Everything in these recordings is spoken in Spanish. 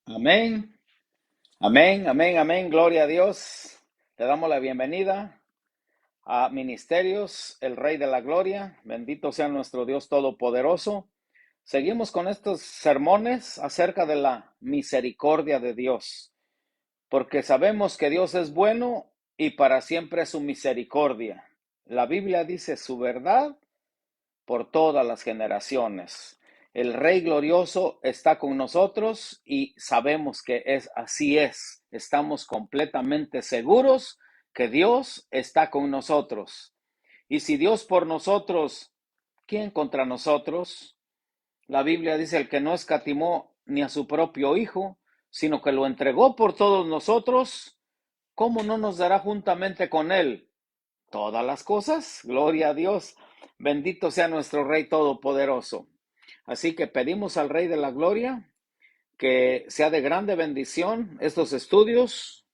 Amén, amén, amén, amén, gloria a Dios. Le damos la bienvenida a Ministerios, el Rey de la Gloria. Bendito sea nuestro Dios Todopoderoso. Seguimos con estos sermones acerca de la misericordia de Dios, porque sabemos que Dios es bueno y para siempre es su misericordia. La Biblia dice su verdad por todas las generaciones. El Rey glorioso está con nosotros y sabemos que es así es. Estamos completamente seguros que Dios está con nosotros. Y si Dios por nosotros, ¿quién contra nosotros? La Biblia dice el que no escatimó ni a su propio Hijo, sino que lo entregó por todos nosotros, ¿cómo no nos dará juntamente con él todas las cosas? Gloria a Dios. Bendito sea nuestro Rey Todopoderoso. Así que pedimos al Rey de la Gloria que sea de grande bendición estos estudios,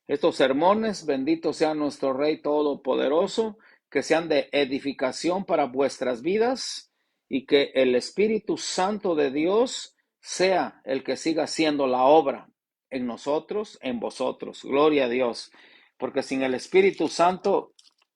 estos sermones. Bendito sea nuestro Rey Todopoderoso, que sean de edificación para vuestras vidas y que el Espíritu Santo de Dios sea el que siga haciendo la obra en nosotros, en vosotros. Gloria a Dios. Porque sin el Espíritu Santo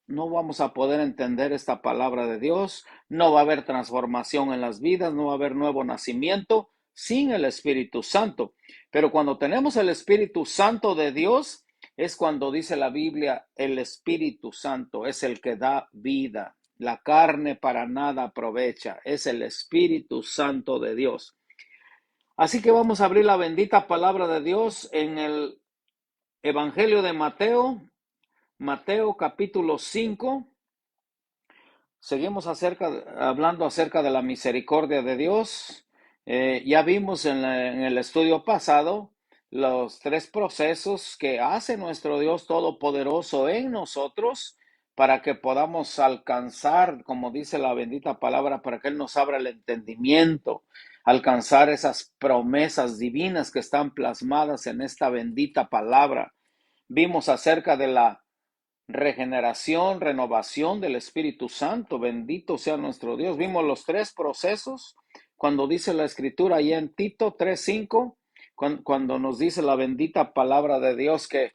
no vamos a poder entender esta palabra de Dios, no va a haber transformación en las vidas, no va a haber nuevo nacimiento sin el Espíritu Santo. Pero cuando tenemos el Espíritu Santo de Dios, es cuando dice la Biblia, el Espíritu Santo es el que da vida. La carne para nada aprovecha, es el Espíritu Santo de Dios. Así que vamos a abrir la bendita palabra de Dios en el Evangelio de Mateo, Mateo capítulo 5. Seguimos hablando acerca de la misericordia de Dios. Ya vimos en el estudio pasado los tres procesos que hace nuestro Dios Todopoderoso en nosotros para que podamos alcanzar, como dice la bendita palabra, para que Él nos abra el entendimiento, alcanzar esas promesas divinas que están plasmadas en esta bendita palabra. Vimos acerca de la regeneración, renovación del Espíritu Santo. Bendito sea nuestro Dios. Vimos los tres procesos cuando dice la Escritura allá en Tito 3:5, cuando nos dice la bendita palabra de Dios que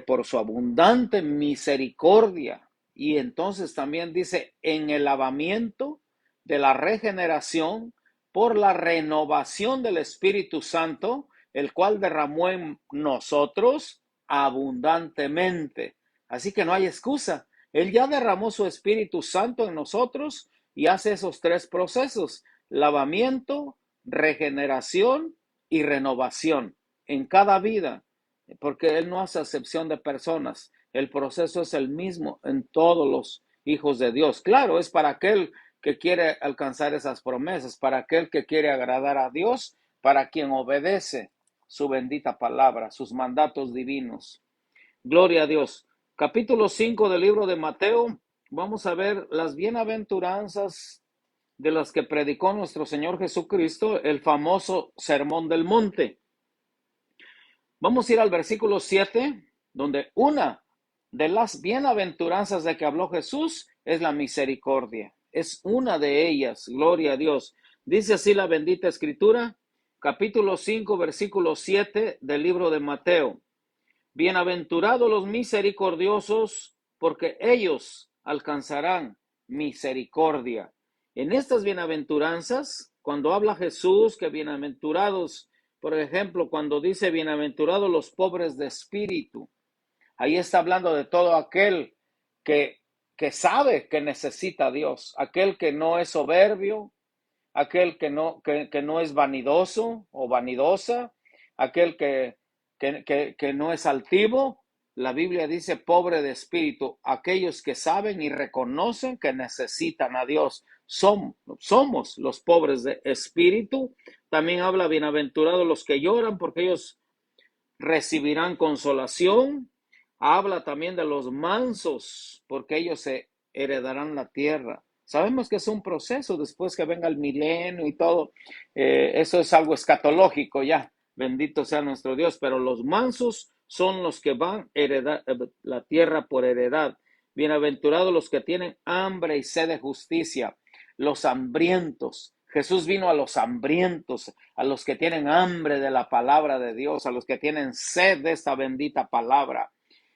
por su abundante misericordia, y entonces también dice en el lavamiento de la regeneración por la renovación del Espíritu Santo, el cual derramó en nosotros abundantemente. Así que no hay excusa. Él ya derramó su Espíritu Santo en nosotros y hace esos tres procesos: lavamiento, regeneración y renovación en cada vida, porque Él no hace acepción de personas. El proceso es el mismo en todos los hijos de Dios. Claro, es para aquel que quiere alcanzar esas promesas, para aquel que quiere agradar a Dios, para quien obedece su bendita palabra, sus mandatos divinos. Gloria a Dios. Capítulo 5 del libro de Mateo. Vamos a ver las bienaventuranzas de las que predicó nuestro Señor Jesucristo, el famoso Sermón del Monte. Vamos a ir al versículo 7, donde una de las bienaventuranzas de que habló Jesús es la misericordia. Es una de ellas, gloria a Dios. Dice así la bendita Escritura, capítulo 5, versículo 7 del libro de Mateo. Bienaventurados los misericordiosos, porque ellos alcanzarán misericordia. En estas bienaventuranzas, cuando habla Jesús que bienaventurados, por ejemplo, cuando dice bienaventurados los pobres de espíritu, ahí está hablando de todo aquel que, que sabe que necesita a Dios, aquel que no es soberbio, aquel que no es vanidoso o vanidosa, aquel que no es altivo. La Biblia dice pobre de espíritu, aquellos que saben y reconocen que necesitan a Dios. Somos los pobres de espíritu. También habla bienaventurados los que lloran, porque ellos recibirán consolación. Habla también de los mansos, porque ellos se heredarán la tierra. Sabemos que es un proceso después que venga el milenio y todo. Eso es algo escatológico ya. Bendito sea nuestro Dios. Pero los mansos son los que van a heredar la tierra por heredad. Bienaventurados los que tienen hambre y sed de justicia, los hambrientos. Jesús vino a los hambrientos, a los que tienen hambre de la palabra de Dios, a los que tienen sed de esta bendita palabra.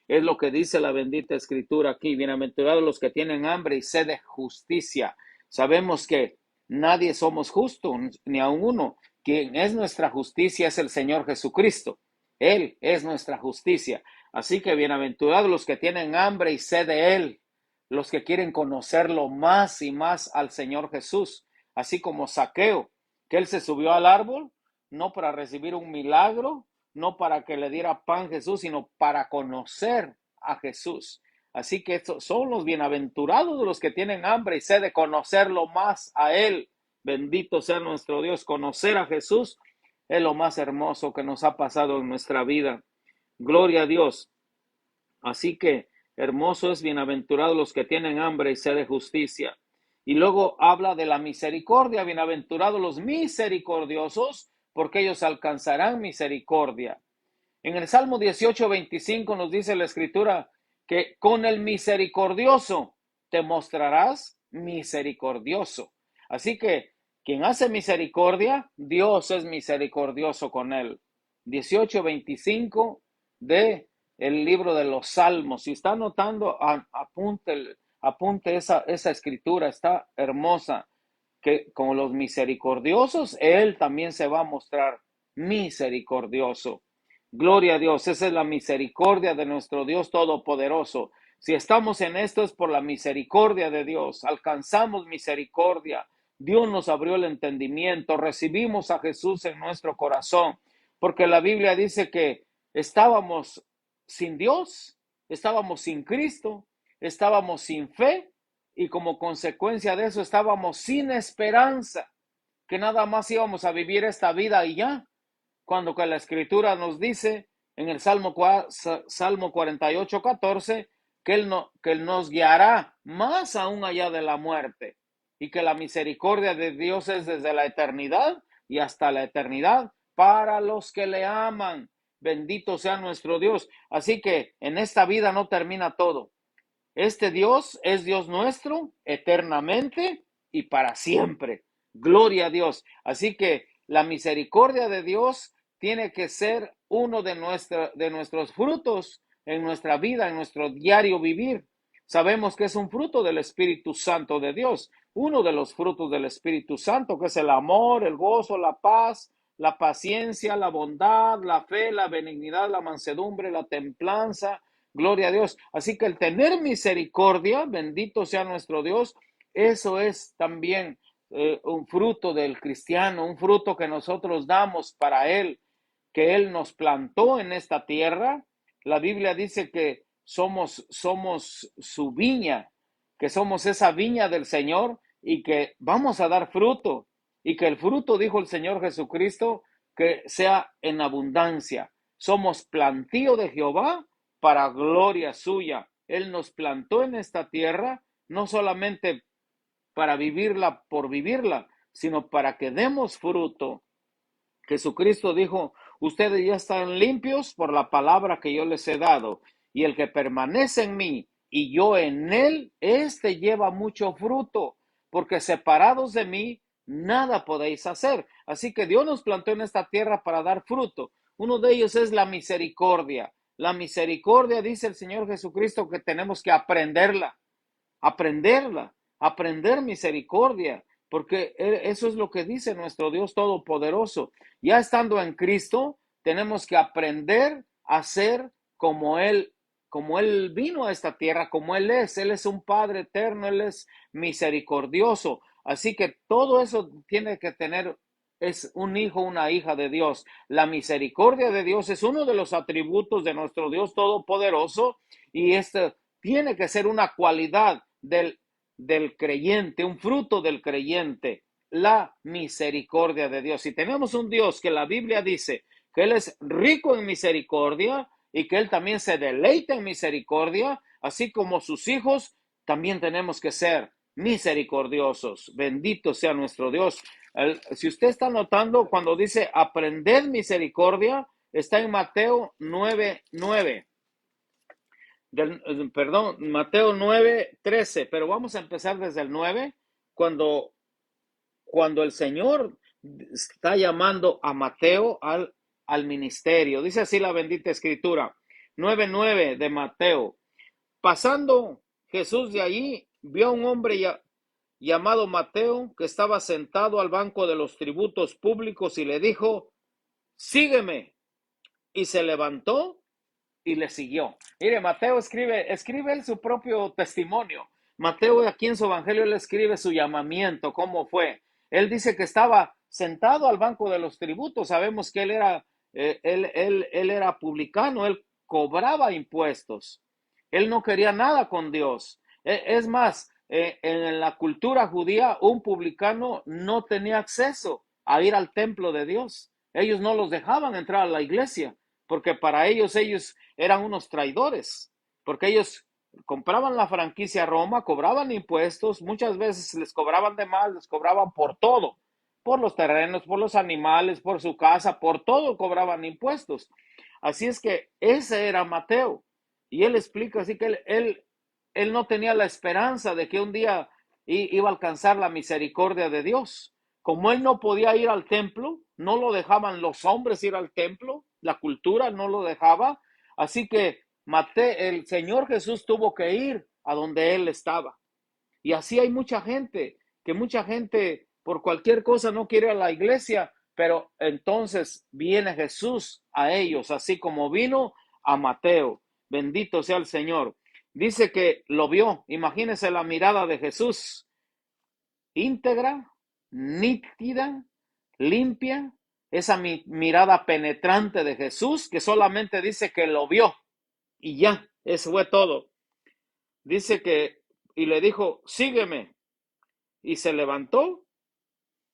Es lo que dice la bendita escritura aquí. Bienaventurados los que tienen hambre y sed de justicia. Sabemos que nadie somos justos, ni aun uno. Quien es nuestra justicia es el Señor Jesucristo. Él es nuestra justicia. Así que bienaventurados los que tienen hambre y sed de Él, los que quieren conocerlo más y más al Señor Jesús, así como Zaqueo, que él se subió al árbol, no para recibir un milagro, no para que le diera pan Jesús, sino para conocer a Jesús. Así que estos son los bienaventurados los que tienen hambre y sed de conocerlo más a Él. Bendito sea nuestro Dios. Conocer a Jesús es lo más hermoso que nos ha pasado en nuestra vida. Gloria a Dios. Así que hermoso es bienaventurados los que tienen hambre y sed de justicia. Y luego habla de la misericordia. Bienaventurados los misericordiosos, porque ellos alcanzarán misericordia. En el Salmo 18:25 nos dice la Escritura que con el misericordioso te mostrarás misericordioso. Así que quien hace misericordia, Dios es misericordioso con él. 18:25 de el libro de los Salmos. Si está anotando, apunte esa escritura, está hermosa. Que con los misericordiosos, Él también se va a mostrar misericordioso. Gloria a Dios, esa es la misericordia de nuestro Dios Todopoderoso. Si estamos en esto es por la misericordia de Dios, alcanzamos misericordia. Dios nos abrió el entendimiento, recibimos a Jesús en nuestro corazón, porque la Biblia dice que estábamos sin Dios, estábamos sin Cristo, estábamos sin fe, y como consecuencia de eso estábamos sin esperanza, que nada más íbamos a vivir esta vida y ya, cuando que la Escritura nos dice en el Salmo 48:14 que Él nos guiará más aún allá de la muerte, y que la misericordia de Dios es desde la eternidad y hasta la eternidad para los que le aman. Bendito sea nuestro Dios. Así que en esta vida no termina todo. Este Dios es Dios nuestro eternamente y para siempre. Gloria a Dios. Así que la misericordia de Dios tiene que ser uno de nuestros frutos en nuestra vida, en nuestro diario vivir. Sabemos que es un fruto del Espíritu Santo de Dios. Uno de los frutos del Espíritu Santo, que es el amor, el gozo, la paz, la paciencia, la bondad, la fe, la benignidad, la mansedumbre, la templanza. Gloria a Dios. Así que el tener misericordia, bendito sea nuestro Dios, eso es también un fruto del cristiano, un fruto que nosotros damos para Él, que Él nos plantó en esta tierra. La Biblia dice que somos su viña, que somos esa viña del Señor y que vamos a dar fruto, y que el fruto, dijo el Señor Jesucristo, que sea en abundancia. Somos plantío de Jehová para gloria suya. Él nos plantó en esta tierra, no solamente para vivirla por vivirla, sino para que demos fruto. Jesucristo dijo, ustedes ya están limpios por la palabra que yo les he dado, y el que permanece en mí y yo en él, éste lleva mucho fruto, porque separados de mí, nada podéis hacer. Así que Dios nos plantó en esta tierra para dar fruto. Uno de ellos es la misericordia. La misericordia, dice el Señor Jesucristo, que tenemos que aprender misericordia, porque eso es lo que dice nuestro Dios Todopoderoso. Ya estando en Cristo, tenemos que aprender a ser como Él vino a esta tierra, como Él es un Padre eterno, Él es misericordioso. Así que todo eso tiene que tener, es un hijo, una hija de Dios. La misericordia de Dios es uno de los atributos de nuestro Dios Todopoderoso, y este tiene que ser una cualidad del creyente, un fruto del creyente, la misericordia de Dios. Si tenemos un Dios que la Biblia dice que Él es rico en misericordia y que Él también se deleita en misericordia, así como sus hijos, también tenemos que ser misericordiosos. Bendito sea nuestro Dios. Si usted está notando, cuando dice aprender misericordia, está en Mateo 9:9. Mateo 9:13, pero vamos a empezar desde el 9, cuando cuando el Señor está llamando a Mateo al ministerio. Dice así la bendita escritura, 9:9 de Mateo. Pasando Jesús de allí, vio a un hombre llamado Mateo que estaba sentado al banco de los tributos públicos y le dijo, sígueme. Y se levantó y le siguió. Mire, Mateo escribe él su propio testimonio. Mateo aquí en su evangelio él escribe su llamamiento, cómo fue. Él dice que estaba sentado al banco de los tributos. Sabemos que él era publicano, él cobraba impuestos. Él no quería nada con Dios. Es más, en la cultura judía, un publicano no tenía acceso a ir al templo de Dios. Ellos no los dejaban entrar a la iglesia, porque para ellos eran unos traidores, porque ellos compraban la franquicia a Roma, cobraban impuestos, muchas veces les cobraban de más, les cobraban por todo, por los terrenos, por los animales, por su casa, por todo cobraban impuestos. Así es que ese era Mateo. Y él explica así que él no tenía la esperanza de que un día iba a alcanzar la misericordia de Dios. Como él no podía ir al templo, no lo dejaban los hombres ir al templo, la cultura no lo dejaba, así que el Señor Jesús tuvo que ir a donde él estaba. Y así hay mucha gente, que mucha gente por cualquier cosa no quiere ir a la iglesia, pero entonces viene Jesús a ellos, así como vino a Mateo. Bendito sea el Señor. Dice que lo vio, imagínese la mirada de Jesús, íntegra, nítida, limpia, esa mirada penetrante de Jesús que solamente dice que lo vio y ya, eso fue todo. Dice que, y le dijo, sígueme, y se levantó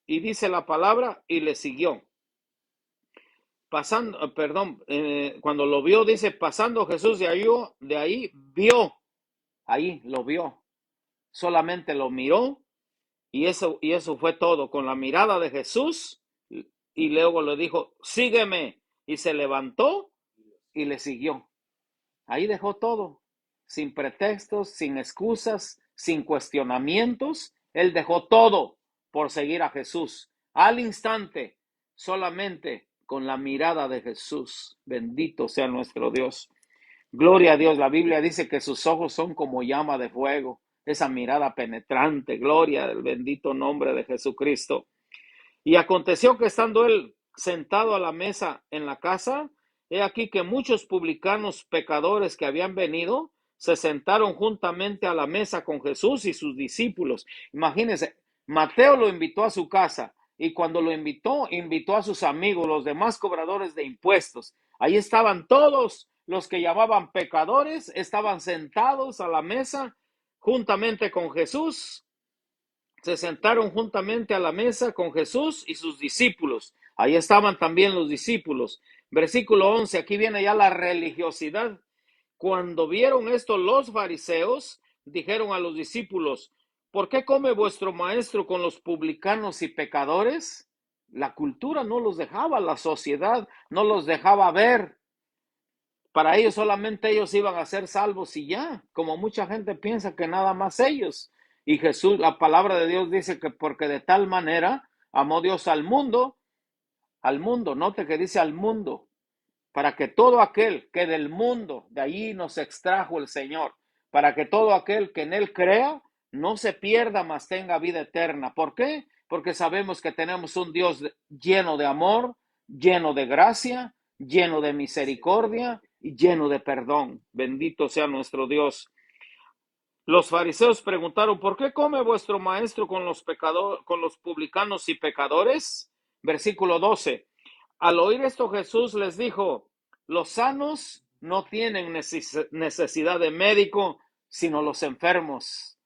y dice la palabra y le siguió. Pasando, perdón, cuando lo vio, dice, pasando Jesús de ahí vio, ahí lo vio, solamente lo miró y eso fue todo, con la mirada de Jesús y luego le dijo, sígueme, y se levantó y le siguió. Ahí dejó todo, sin pretextos, sin excusas, sin cuestionamientos, él dejó todo por seguir a Jesús, al instante, solamente con la mirada de Jesús. Bendito sea nuestro Dios. Gloria a Dios, la Biblia dice que sus ojos son como llama de fuego, esa mirada penetrante, gloria al bendito nombre de Jesucristo. Y aconteció que estando él sentado a la mesa en la casa, he aquí que muchos publicanos pecadores que habían venido se sentaron juntamente a la mesa con Jesús y sus discípulos. Imagínense, Mateo lo invitó a su casa y cuando lo invitó a sus amigos, los demás cobradores de impuestos. Ahí estaban todos los que llamaban pecadores, estaban sentados a la mesa juntamente con Jesús. Se sentaron juntamente a la mesa con Jesús y sus discípulos. Ahí estaban también los discípulos. Versículo 11, aquí viene ya la religiosidad. Cuando vieron esto los fariseos, dijeron a los discípulos, ¿por qué come vuestro maestro con los publicanos y pecadores? La cultura no los dejaba, la sociedad no los dejaba ver. Para ellos solamente ellos iban a ser salvos y ya, como mucha gente piensa que nada más ellos. Y Jesús, la palabra de Dios dice que porque de tal manera amó Dios al mundo, note que dice al mundo, para que todo aquel que del mundo, de allí nos extrajo el Señor, para que todo aquel que en él crea, no se pierda, mas tenga vida eterna. ¿Por qué? Porque sabemos que tenemos un Dios lleno de amor, lleno de gracia, lleno de misericordia y lleno de perdón. Bendito sea nuestro Dios. Los fariseos preguntaron, ¿por qué come vuestro maestro con los publicanos y pecadores? Versículo 12. Al oír esto Jesús les dijo, los sanos no tienen necesidad de médico, sino los enfermos.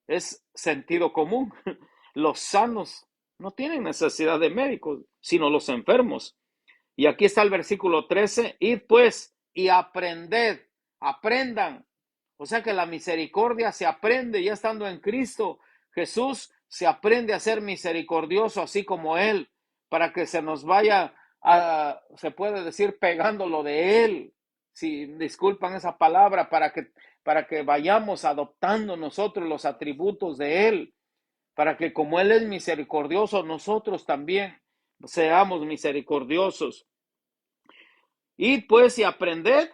Es sentido común. Los sanos no tienen necesidad de médicos, sino los enfermos. Y aquí está el versículo 13, id pues y aprended, aprendan. O sea que la misericordia se aprende ya estando en Cristo. Jesús se aprende a ser misericordioso así como Él, para que se nos vaya, se puede decir, pegándolo de Él. Si disculpan esa palabra, para que vayamos adoptando nosotros los atributos de Él, para que como Él es misericordioso, nosotros también seamos misericordiosos. Id pues y aprended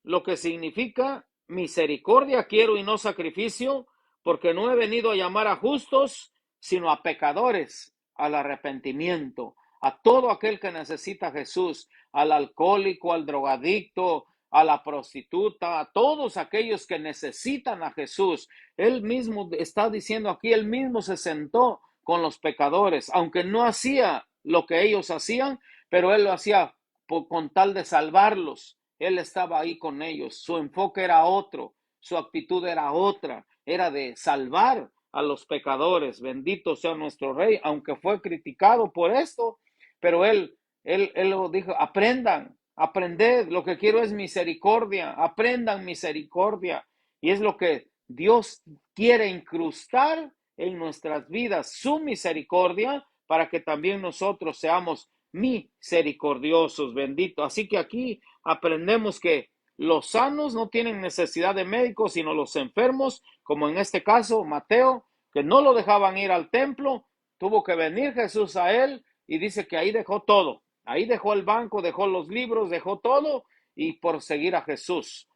lo que significa misericordia quiero y no sacrificio, porque no he venido a llamar a justos, sino a pecadores, al arrepentimiento, a todo aquel que necesita a Jesús, al alcohólico, al drogadicto, a la prostituta, a todos aquellos que necesitan a Jesús. Él mismo está diciendo aquí, él mismo se sentó con los pecadores, aunque no hacía lo que ellos hacían, pero él lo hacía con tal de salvarlos. Él estaba ahí con ellos. Su enfoque era otro, su actitud era otra, era de salvar a los pecadores. Bendito sea nuestro Rey, aunque fue criticado por esto, pero él lo dijo, aprendan, aprended, lo que quiero es misericordia, aprendan misericordia. Y es lo que Dios quiere incrustar en nuestras vidas, su misericordia, para que también nosotros seamos misericordiosos, bendito. Así que aquí aprendemos que los sanos no tienen necesidad de médicos, sino los enfermos, como en este caso Mateo, que no lo dejaban ir al templo, tuvo que venir Jesús a él y dice que ahí dejó todo, ahí dejó el banco, dejó los libros, dejó todo y por seguir a Jesús.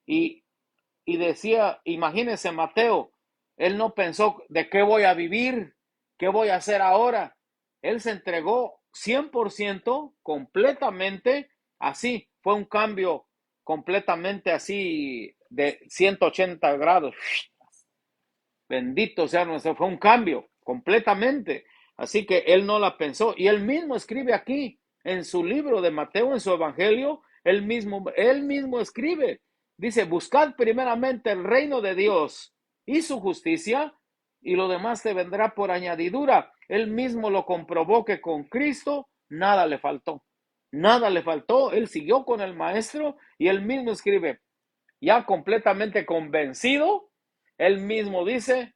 Y, y decía, imagínense Mateo, él no pensó de qué voy a vivir, qué voy a hacer ahora. Él se entregó 100%, completamente, así, fue un cambio completamente así de 180 grados. Bendito sea nuestro, fue un cambio completamente. Así que él no la pensó. Y él mismo escribe aquí, en su libro de Mateo, en su evangelio, él mismo escribe. Dice, buscad primeramente el reino de Dios y su justicia, y lo demás te vendrá por añadidura. Él mismo lo comprobó que con Cristo nada le faltó. Nada le faltó. Él siguió con el maestro y él mismo escribe, ya completamente convencido, él mismo dice,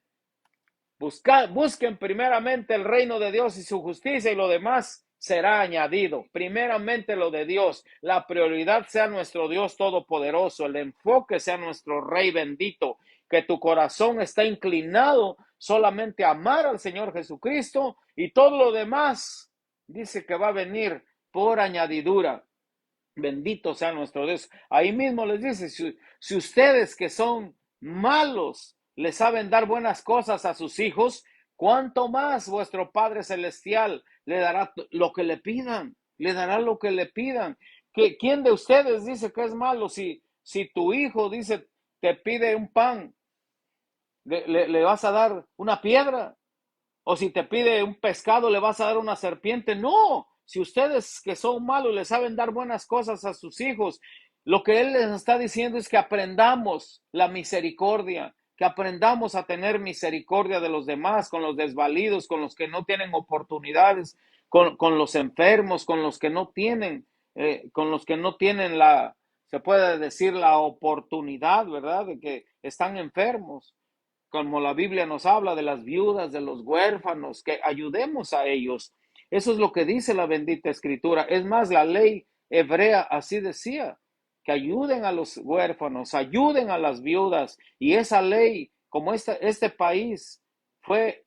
busquen primeramente el reino de Dios y su justicia y lo demás será añadido. Primeramente lo de Dios, la prioridad sea nuestro Dios todopoderoso, el enfoque sea nuestro Rey bendito, que tu corazón está inclinado solamente a amar al Señor Jesucristo y todo lo demás dice que va a venir por añadidura. Bendito sea nuestro Dios. Ahí mismo les dice, si ustedes que son malos le saben dar buenas cosas a sus hijos, ¿cuánto más vuestro Padre Celestial le dará lo que le pidan? Le dará lo que le pidan. ¿Quién de ustedes dice que es malo? Si tu hijo dice, te pide un pan, ¿le vas a dar una piedra? O si te pide un pescado, ¿le vas a dar una serpiente? No, si ustedes que son malos le saben dar buenas cosas a sus hijos, lo que Él les está diciendo es que aprendamos la misericordia, que aprendamos a tener misericordia de los demás, con los desvalidos, con los que no tienen oportunidades, con los enfermos, con los que no tienen se puede decir la oportunidad, ¿verdad? De que están enfermos, como la Biblia nos habla de las viudas, de los huérfanos, que ayudemos a ellos. Eso es lo que dice la bendita escritura. Es más, la ley hebrea así decía, que ayuden a los huérfanos, ayuden a las viudas. Y esa ley, como este país fue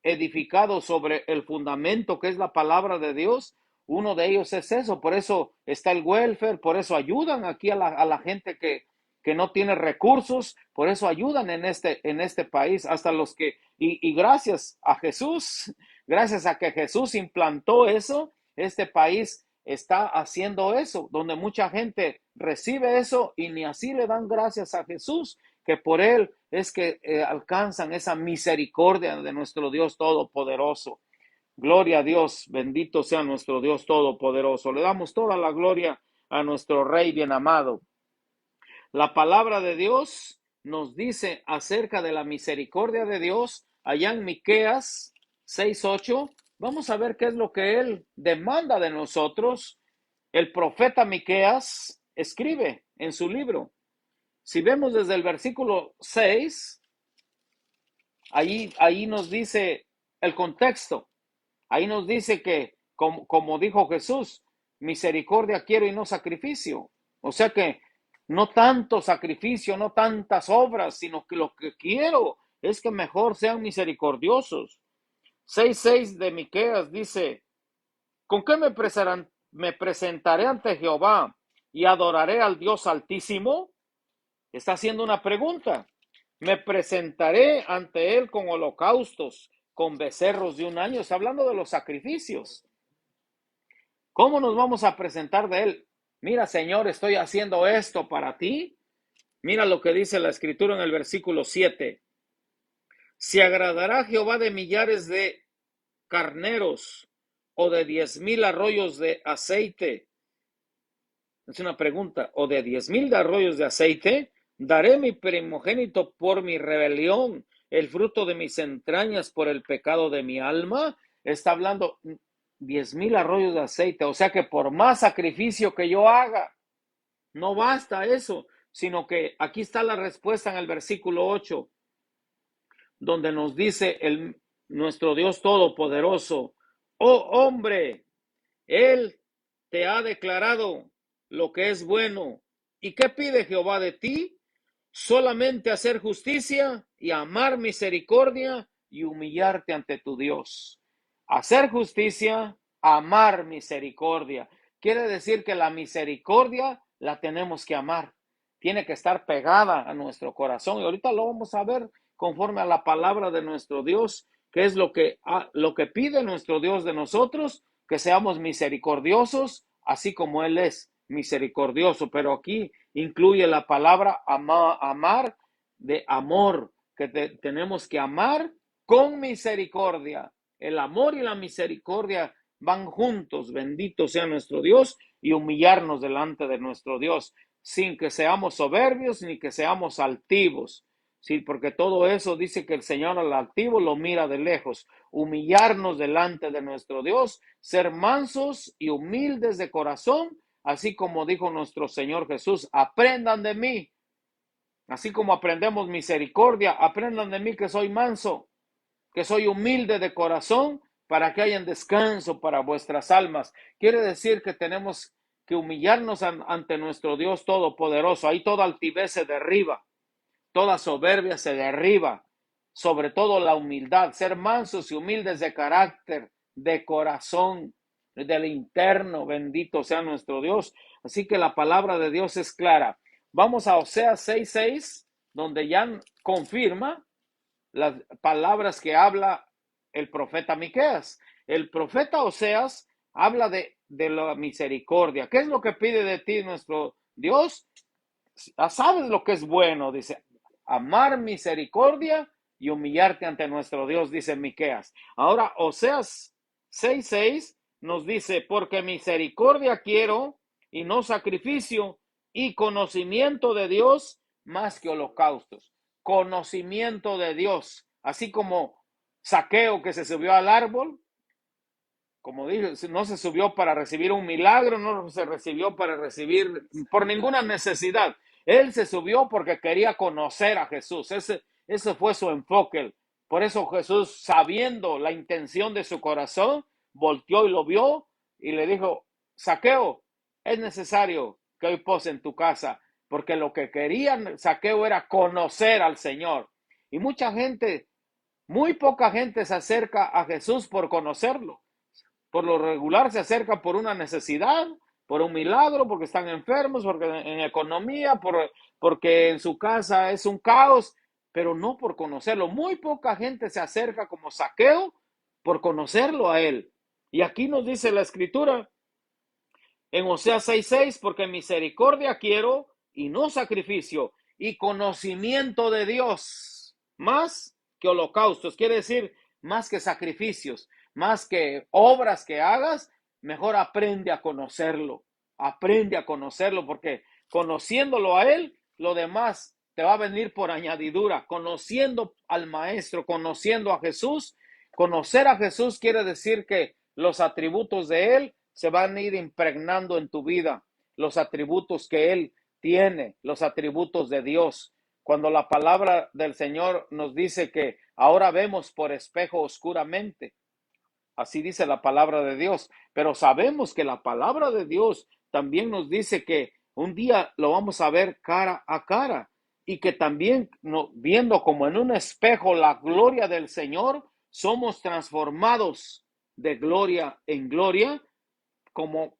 edificado sobre el fundamento que es la palabra de Dios, uno de ellos es eso. Por eso está el welfare, por eso ayudan aquí a la gente que no tiene recursos, por eso ayudan en este país, hasta los que, y gracias a Jesús, gracias a que Jesús implantó eso, este país está haciendo eso, donde mucha gente recibe eso y ni así le dan gracias a Jesús, que por él es que alcanzan esa misericordia de nuestro Dios Todopoderoso. Gloria a Dios, bendito sea nuestro Dios Todopoderoso. Le damos toda la gloria a nuestro Rey bien amado. La palabra de Dios nos dice acerca de la misericordia de Dios allá en Miqueas 6:8. Vamos a ver qué es lo que él demanda de nosotros. El profeta Miqueas escribe en su libro. Si vemos desde el versículo 6, ahí nos dice el contexto. Ahí nos dice que, como dijo Jesús, misericordia quiero y no sacrificio. O sea que no tanto sacrificio, no tantas obras, sino que lo que quiero es que mejor sean misericordiosos. 6:6 de Miqueas dice: ¿con qué me presentaré ante Jehová y adoraré al Dios Altísimo? Está haciendo una pregunta. Me presentaré ante él con holocaustos, con becerros de un año. Está hablando de los sacrificios. ¿Cómo nos vamos a presentar de él? Mira, Señor, estoy haciendo esto para ti. Mira lo que dice la Escritura en el versículo 7. ¿Se agradará Jehová de millares de carneros o de 10,000 arroyos de aceite? Es una pregunta. ¿O de 10,000 arroyos de aceite? Daré mi primogénito por mi rebelión, el fruto de mis entrañas por el pecado de mi alma. Está hablando 10,000 arroyos de aceite. O sea que por más sacrificio que yo haga, no basta eso, sino que aquí está la respuesta en el versículo 8, donde nos dice nuestro Dios Todopoderoso: oh hombre, Él te ha declarado lo que es bueno. ¿Y qué pide Jehová de ti? Solamente hacer justicia y amar misericordia y humillarte ante tu Dios. Hacer justicia, amar misericordia. Quiere decir que la misericordia la tenemos que amar. Tiene que estar pegada a nuestro corazón. Y ahorita lo vamos a ver conforme a la palabra de nuestro Dios, que es lo que pide nuestro Dios de nosotros, que seamos misericordiosos, así como Él es misericordioso. Pero aquí incluye la palabra amar de amor, que tenemos que amar con misericordia. El amor y la misericordia van juntos. Bendito sea nuestro Dios, y humillarnos delante de nuestro Dios, sin que seamos soberbios ni que seamos altivos. Sí, porque todo eso dice que el Señor al altivo lo mira de lejos. Humillarnos delante de nuestro Dios, ser mansos y humildes de corazón, así como dijo nuestro Señor Jesús: aprendan de mí, así como aprendemos misericordia, aprendan de mí que soy manso, que soy humilde de corazón, para que haya descanso para vuestras almas. Quiere decir que tenemos que humillarnos ante nuestro Dios Todopoderoso. Ahí toda altivez se derriba, toda soberbia se derriba, sobre todo la humildad, ser mansos y humildes de carácter, de corazón, del interno. Bendito sea nuestro Dios. Así que la palabra de Dios es clara. Vamos a Oseas 6:6, donde ya confirma las palabras que habla el profeta Miqueas. El profeta Oseas habla de la misericordia. ¿Qué es lo que pide de ti nuestro Dios? Sabes lo que es bueno, dice: amar misericordia y humillarte ante nuestro Dios, dice Miqueas. Ahora Oseas 6:6 nos dice: porque misericordia quiero y no sacrificio, y conocimiento de Dios más que holocaustos. Conocimiento de Dios, así como Zaqueo, que se subió al árbol, como dije, no se subió para recibir un milagro, no se recibió para recibir por ninguna necesidad. Él se subió porque quería conocer a Jesús. Ese fue su enfoque. Por eso Jesús, sabiendo la intención de su corazón, volteó y lo vio y le dijo: Zaqueo, es necesario que hoy pose en tu casa, porque lo que quería Zaqueo era conocer al Señor. Y muy poca gente se acerca a Jesús por conocerlo. Por lo regular se acerca por una necesidad, por un milagro, porque están enfermos, porque en economía, porque en su casa es un caos, pero no por conocerlo. Muy poca gente se acerca como Zaqueo por conocerlo a él. Y aquí nos dice la Escritura en Oseas 6:6: porque misericordia quiero y no sacrificio, y conocimiento de Dios más que holocaustos. Quiere decir, más que sacrificios, más que obras que hagas, mejor aprende a conocerlo. Aprende a conocerlo, porque conociéndolo a Él, lo demás te va a venir por añadidura. Conociendo al Maestro, conociendo a Jesús. Conocer a Jesús quiere decir que los atributos de Él se van a ir impregnando en tu vida, los atributos que Él tiene, los atributos de Dios. Cuando la palabra del Señor nos dice que ahora vemos por espejo oscuramente, así dice la palabra de Dios, pero sabemos que la palabra de Dios también nos dice que un día lo vamos a ver cara a cara, y que también viendo como en un espejo la gloria del Señor, somos transformados de gloria en gloria como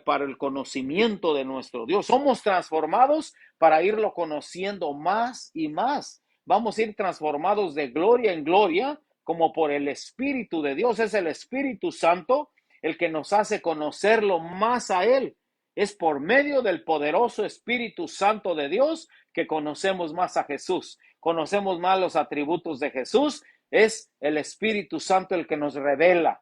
para el conocimiento de nuestro Dios. Somos transformados para irlo conociendo más y más. Vamos a ir transformados de gloria en gloria como por el Espíritu de Dios. Es el Espíritu Santo el que nos hace conocerlo más a Él. Es por medio del poderoso Espíritu Santo de Dios que conocemos más a Jesús. Conocemos más los atributos de Jesús. Es el Espíritu Santo el que nos revela.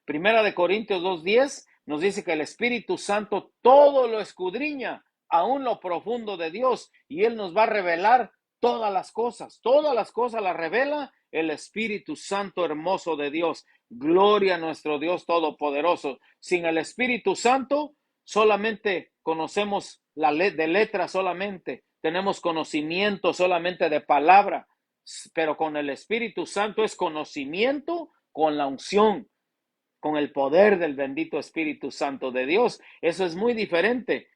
Primera de Corintios 2:10 nos dice que el Espíritu Santo todo lo escudriña, aún lo profundo de Dios, y Él nos va a revelar todas las cosas las revela el Espíritu Santo hermoso de Dios. Gloria a nuestro Dios todopoderoso. Sin el Espíritu Santo solamente conocemos de letra solamente, tenemos conocimiento solamente de palabra, pero con el Espíritu Santo es conocimiento con la unción, con el poder del bendito Espíritu Santo de Dios. Eso es muy diferente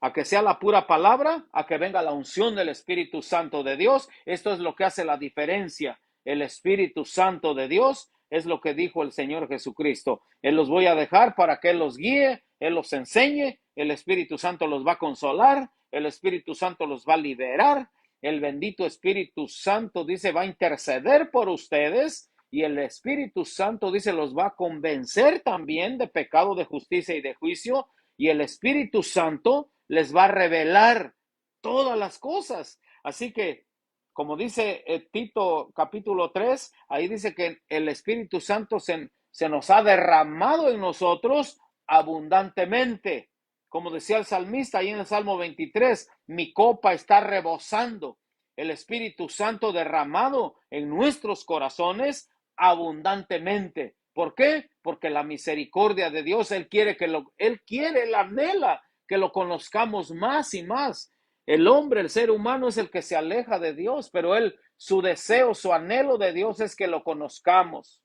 a que sea la pura palabra, a que venga la unción del Espíritu Santo de Dios. Esto es lo que hace la diferencia. El Espíritu Santo de Dios es lo que dijo el Señor Jesucristo. Él los voy a dejar para que Él los guíe, Él los enseñe, el Espíritu Santo los va a consolar, el Espíritu Santo los va a liberar, el bendito Espíritu Santo dice va a interceder por ustedes. Y el Espíritu Santo dice los va a convencer también de pecado, de justicia y de juicio. Y el Espíritu Santo les va a revelar todas las cosas. Así que, como dice Tito capítulo 3, ahí dice que el Espíritu Santo se nos ha derramado en nosotros abundantemente. Como decía el salmista ahí en el Salmo 23, mi copa está rebosando. El Espíritu Santo derramado en nuestros corazones abundantemente. ¿Por qué? Porque la misericordia de Dios, Él quiere, Él anhela que lo conozcamos más y más. El hombre, el ser humano es el que se aleja de Dios, pero su deseo, su anhelo de Dios es que lo conozcamos.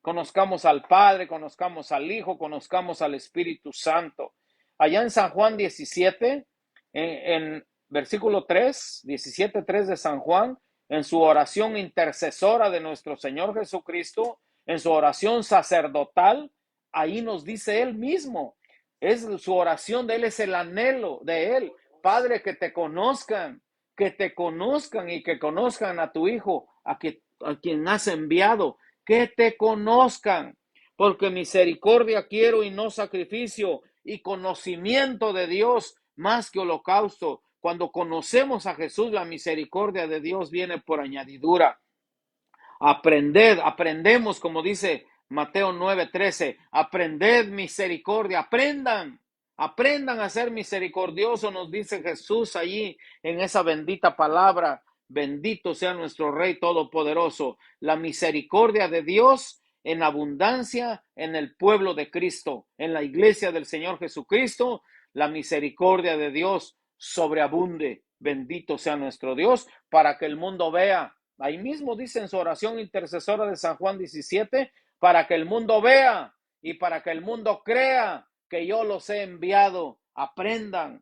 Conozcamos al Padre, conozcamos al Hijo, conozcamos al Espíritu Santo. Allá en San Juan 17, en versículo 3, 17:3 de San Juan, en su oración intercesora de nuestro Señor Jesucristo, en su oración sacerdotal, ahí nos dice Él mismo, es su oración de Él, es el anhelo de Él. Padre, que te conozcan y que conozcan a tu Hijo, a quien has enviado, que te conozcan, porque misericordia quiero y no sacrificio, y conocimiento de Dios más que holocausto. Cuando conocemos a Jesús, la misericordia de Dios viene por añadidura. Aprendemos, como dice Mateo 9:13, aprended misericordia, aprendan a ser misericordiosos, nos dice Jesús allí en esa bendita palabra. Bendito sea nuestro Rey Todopoderoso. La misericordia de Dios en abundancia en el pueblo de Cristo, en la iglesia del Señor Jesucristo, la misericordia de Dios sobreabunde. Bendito sea nuestro Dios, para que el mundo vea. Ahí mismo dice en su oración intercesora de San Juan 17, para que el mundo vea y para que el mundo crea que yo los he enviado. Aprendan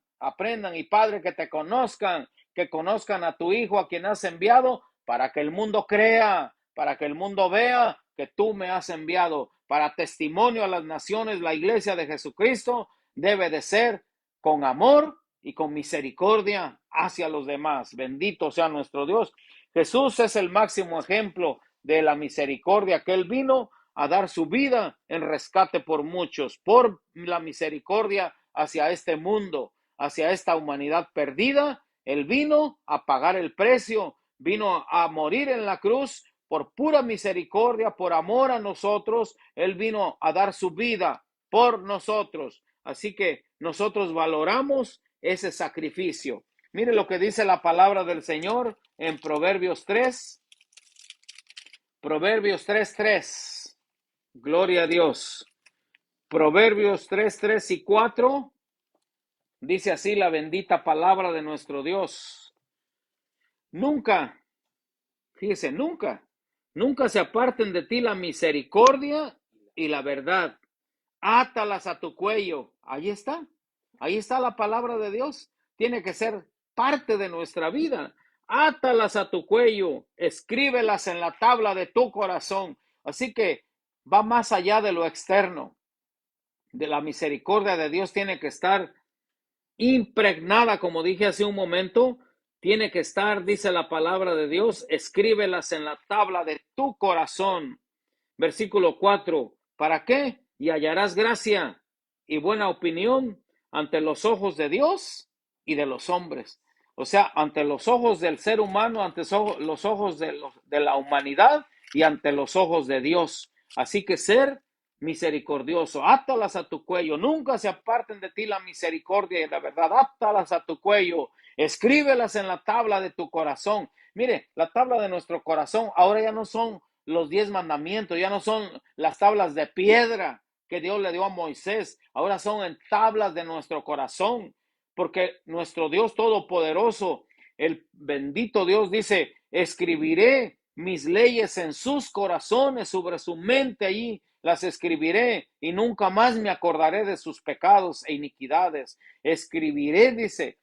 y Padre, que te conozcan, que conozcan a tu Hijo a quien has enviado, para que el mundo crea, para que el mundo vea que tú me has enviado. Para testimonio a las naciones, la iglesia de Jesucristo debe de ser con amor y con misericordia hacia los demás. Bendito sea nuestro Dios. Jesús es el máximo ejemplo de la misericordia, que Él vino a dar su vida en rescate por muchos, por la misericordia hacia este mundo, hacia esta humanidad perdida. Él vino a pagar el precio, vino a morir en la cruz por pura misericordia, por amor a nosotros. Él vino a dar su vida por nosotros. Así que nosotros valoramos ese sacrificio. Mire lo que dice la palabra del Señor en Proverbios 3. Proverbios 3:3. Gloria a Dios. Proverbios 3:3 y 4. Dice así la bendita palabra de nuestro Dios. Nunca, fíjese, nunca se aparten de ti la misericordia y la verdad. Átalas a tu cuello. Ahí está la palabra de Dios. Tiene que ser parte de nuestra vida. átalas a tu cuello, escríbelas en la tabla de tu corazón. Así que va más allá de lo externo. De la misericordia de Dios tiene que estar impregnada, como dije hace un momento, tiene que estar, dice la palabra de Dios, escríbelas en la tabla de tu corazón. Versículo 4, ¿para qué? Y hallarás gracia y buena opinión ante los ojos de Dios y de los hombres. O sea, ante los ojos del ser humano, ante los ojos de la humanidad y ante los ojos de Dios. Así que ser misericordioso, átalas a tu cuello, nunca se aparten de ti la misericordia y la verdad, átalas a tu cuello, escríbelas en la tabla de tu corazón. Mire, la tabla de nuestro corazón ahora ya no son los 10 mandamientos, ya no son las tablas de piedra que Dios le dio a Moisés, ahora son en tablas de nuestro corazón, porque nuestro Dios todopoderoso, el bendito Dios dice, escribiré mis leyes en sus corazones, sobre su mente allí las escribiré y nunca más me acordaré de sus pecados e iniquidades. Escribiré, dice,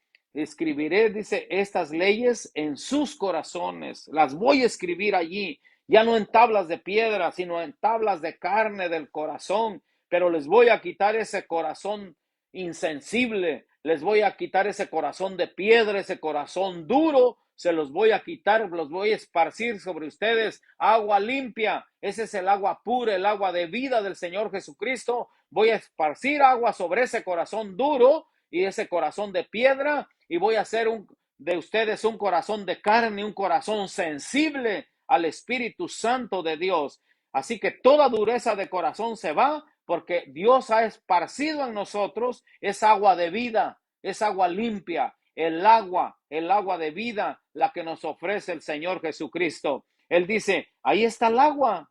estas leyes en sus corazones, las voy a escribir allí, ya no en tablas de piedra, sino en tablas de carne del corazón, pero les voy a quitar ese corazón insensible, les voy a quitar ese corazón de piedra, ese corazón duro, se los voy a quitar, los voy a esparcir sobre ustedes agua limpia, ese es el agua pura, el agua de vida del Señor Jesucristo, voy a esparcir agua sobre ese corazón duro y ese corazón de piedra y voy a hacer de ustedes un corazón de carne, un corazón sensible al Espíritu Santo de Dios. Así que toda dureza de corazón se va porque Dios ha esparcido en nosotros esa agua de vida, esa agua limpia, el agua de vida, la que nos ofrece el Señor Jesucristo. Él dice, ahí está el agua,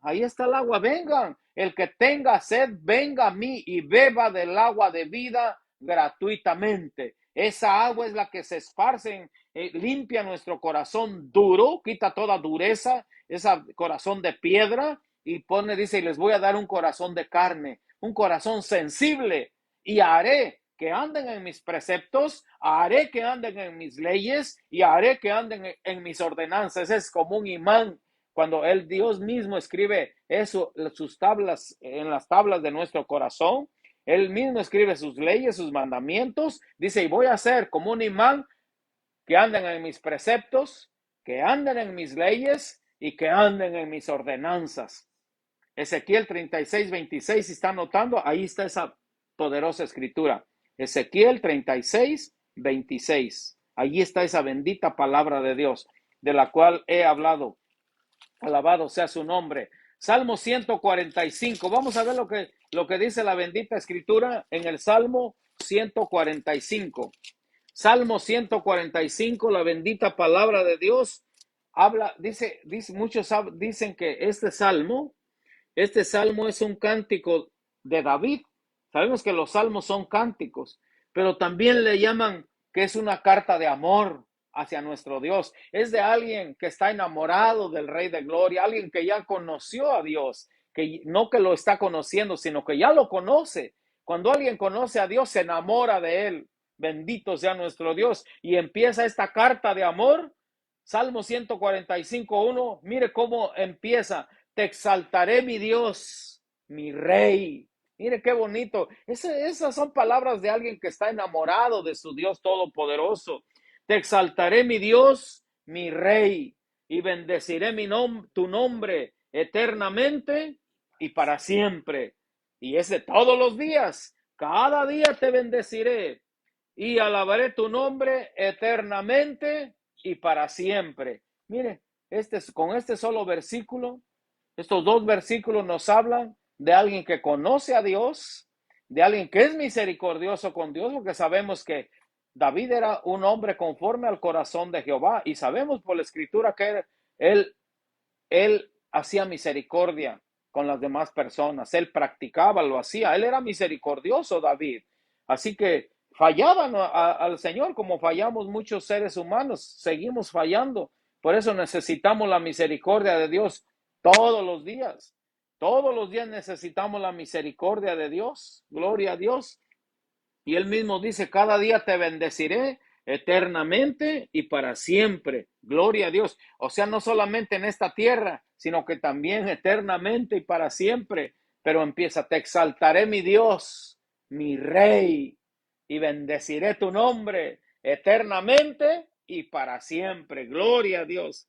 vengan, el que tenga sed, venga a mí y beba del agua de vida gratuitamente. Esa agua es la que se esparce, limpia nuestro corazón duro, quita toda dureza, ese corazón de piedra, y dice, y les voy a dar un corazón de carne, un corazón sensible, y haré que anden en mis preceptos, haré que anden en mis leyes, y haré que anden en mis ordenanzas. Es como un imán, cuando el Dios mismo escribe eso, sus tablas, en las tablas de nuestro corazón, él mismo escribe sus leyes, sus mandamientos, dice, y voy a hacer como un imán que anden en mis preceptos, que anden en mis leyes y que anden en mis ordenanzas. Ezequiel 36:26, si está anotando, ahí está esa poderosa escritura. Ezequiel 36:26. Allí está esa bendita palabra de Dios, de la cual he hablado. Alabado sea su nombre. Salmo 145. Vamos a ver lo que dice la bendita escritura en el Salmo 145. Salmo 145, la bendita palabra de Dios habla, muchos dicen que este salmo es un cántico de David. Sabemos que los salmos son cánticos, pero también le llaman que es una carta de amor hacia nuestro Dios. Es de alguien que está enamorado del Rey de Gloria, alguien que ya conoció a Dios, que no que lo está conociendo, sino que ya lo conoce. Cuando alguien conoce a Dios, se enamora de él. Bendito sea nuestro Dios. Y empieza esta carta de amor. Salmo 145:1. Mire cómo empieza. Te exaltaré, mi Dios, mi Rey. Mire qué bonito. Esas son palabras de alguien que está enamorado de su Dios todopoderoso. Te exaltaré, mi Dios, mi Rey, y bendeciré tu nombre eternamente y para siempre. Y es de todos los días. Cada día te bendeciré y alabaré tu nombre eternamente y para siempre. Mire, con este solo versículo, estos dos versículos nos hablan de alguien que conoce a Dios, de alguien que es misericordioso con Dios, porque sabemos que David era un hombre conforme al corazón de Jehová y sabemos por la escritura que él hacía misericordia con las demás personas, él practicaba, lo hacía, él era misericordioso, David. Así que fallaban al Señor como fallamos muchos seres humanos, seguimos fallando. Por eso necesitamos la misericordia de Dios todos los días. Todos los días necesitamos la misericordia de Dios. Gloria a Dios. Y él mismo dice, cada día te bendeciré eternamente y para siempre. Gloria a Dios. O sea, no solamente en esta tierra, sino que también eternamente y para siempre. Pero empieza, te exaltaré mi Dios, mi Rey, y bendeciré tu nombre eternamente y para siempre. Gloria a Dios.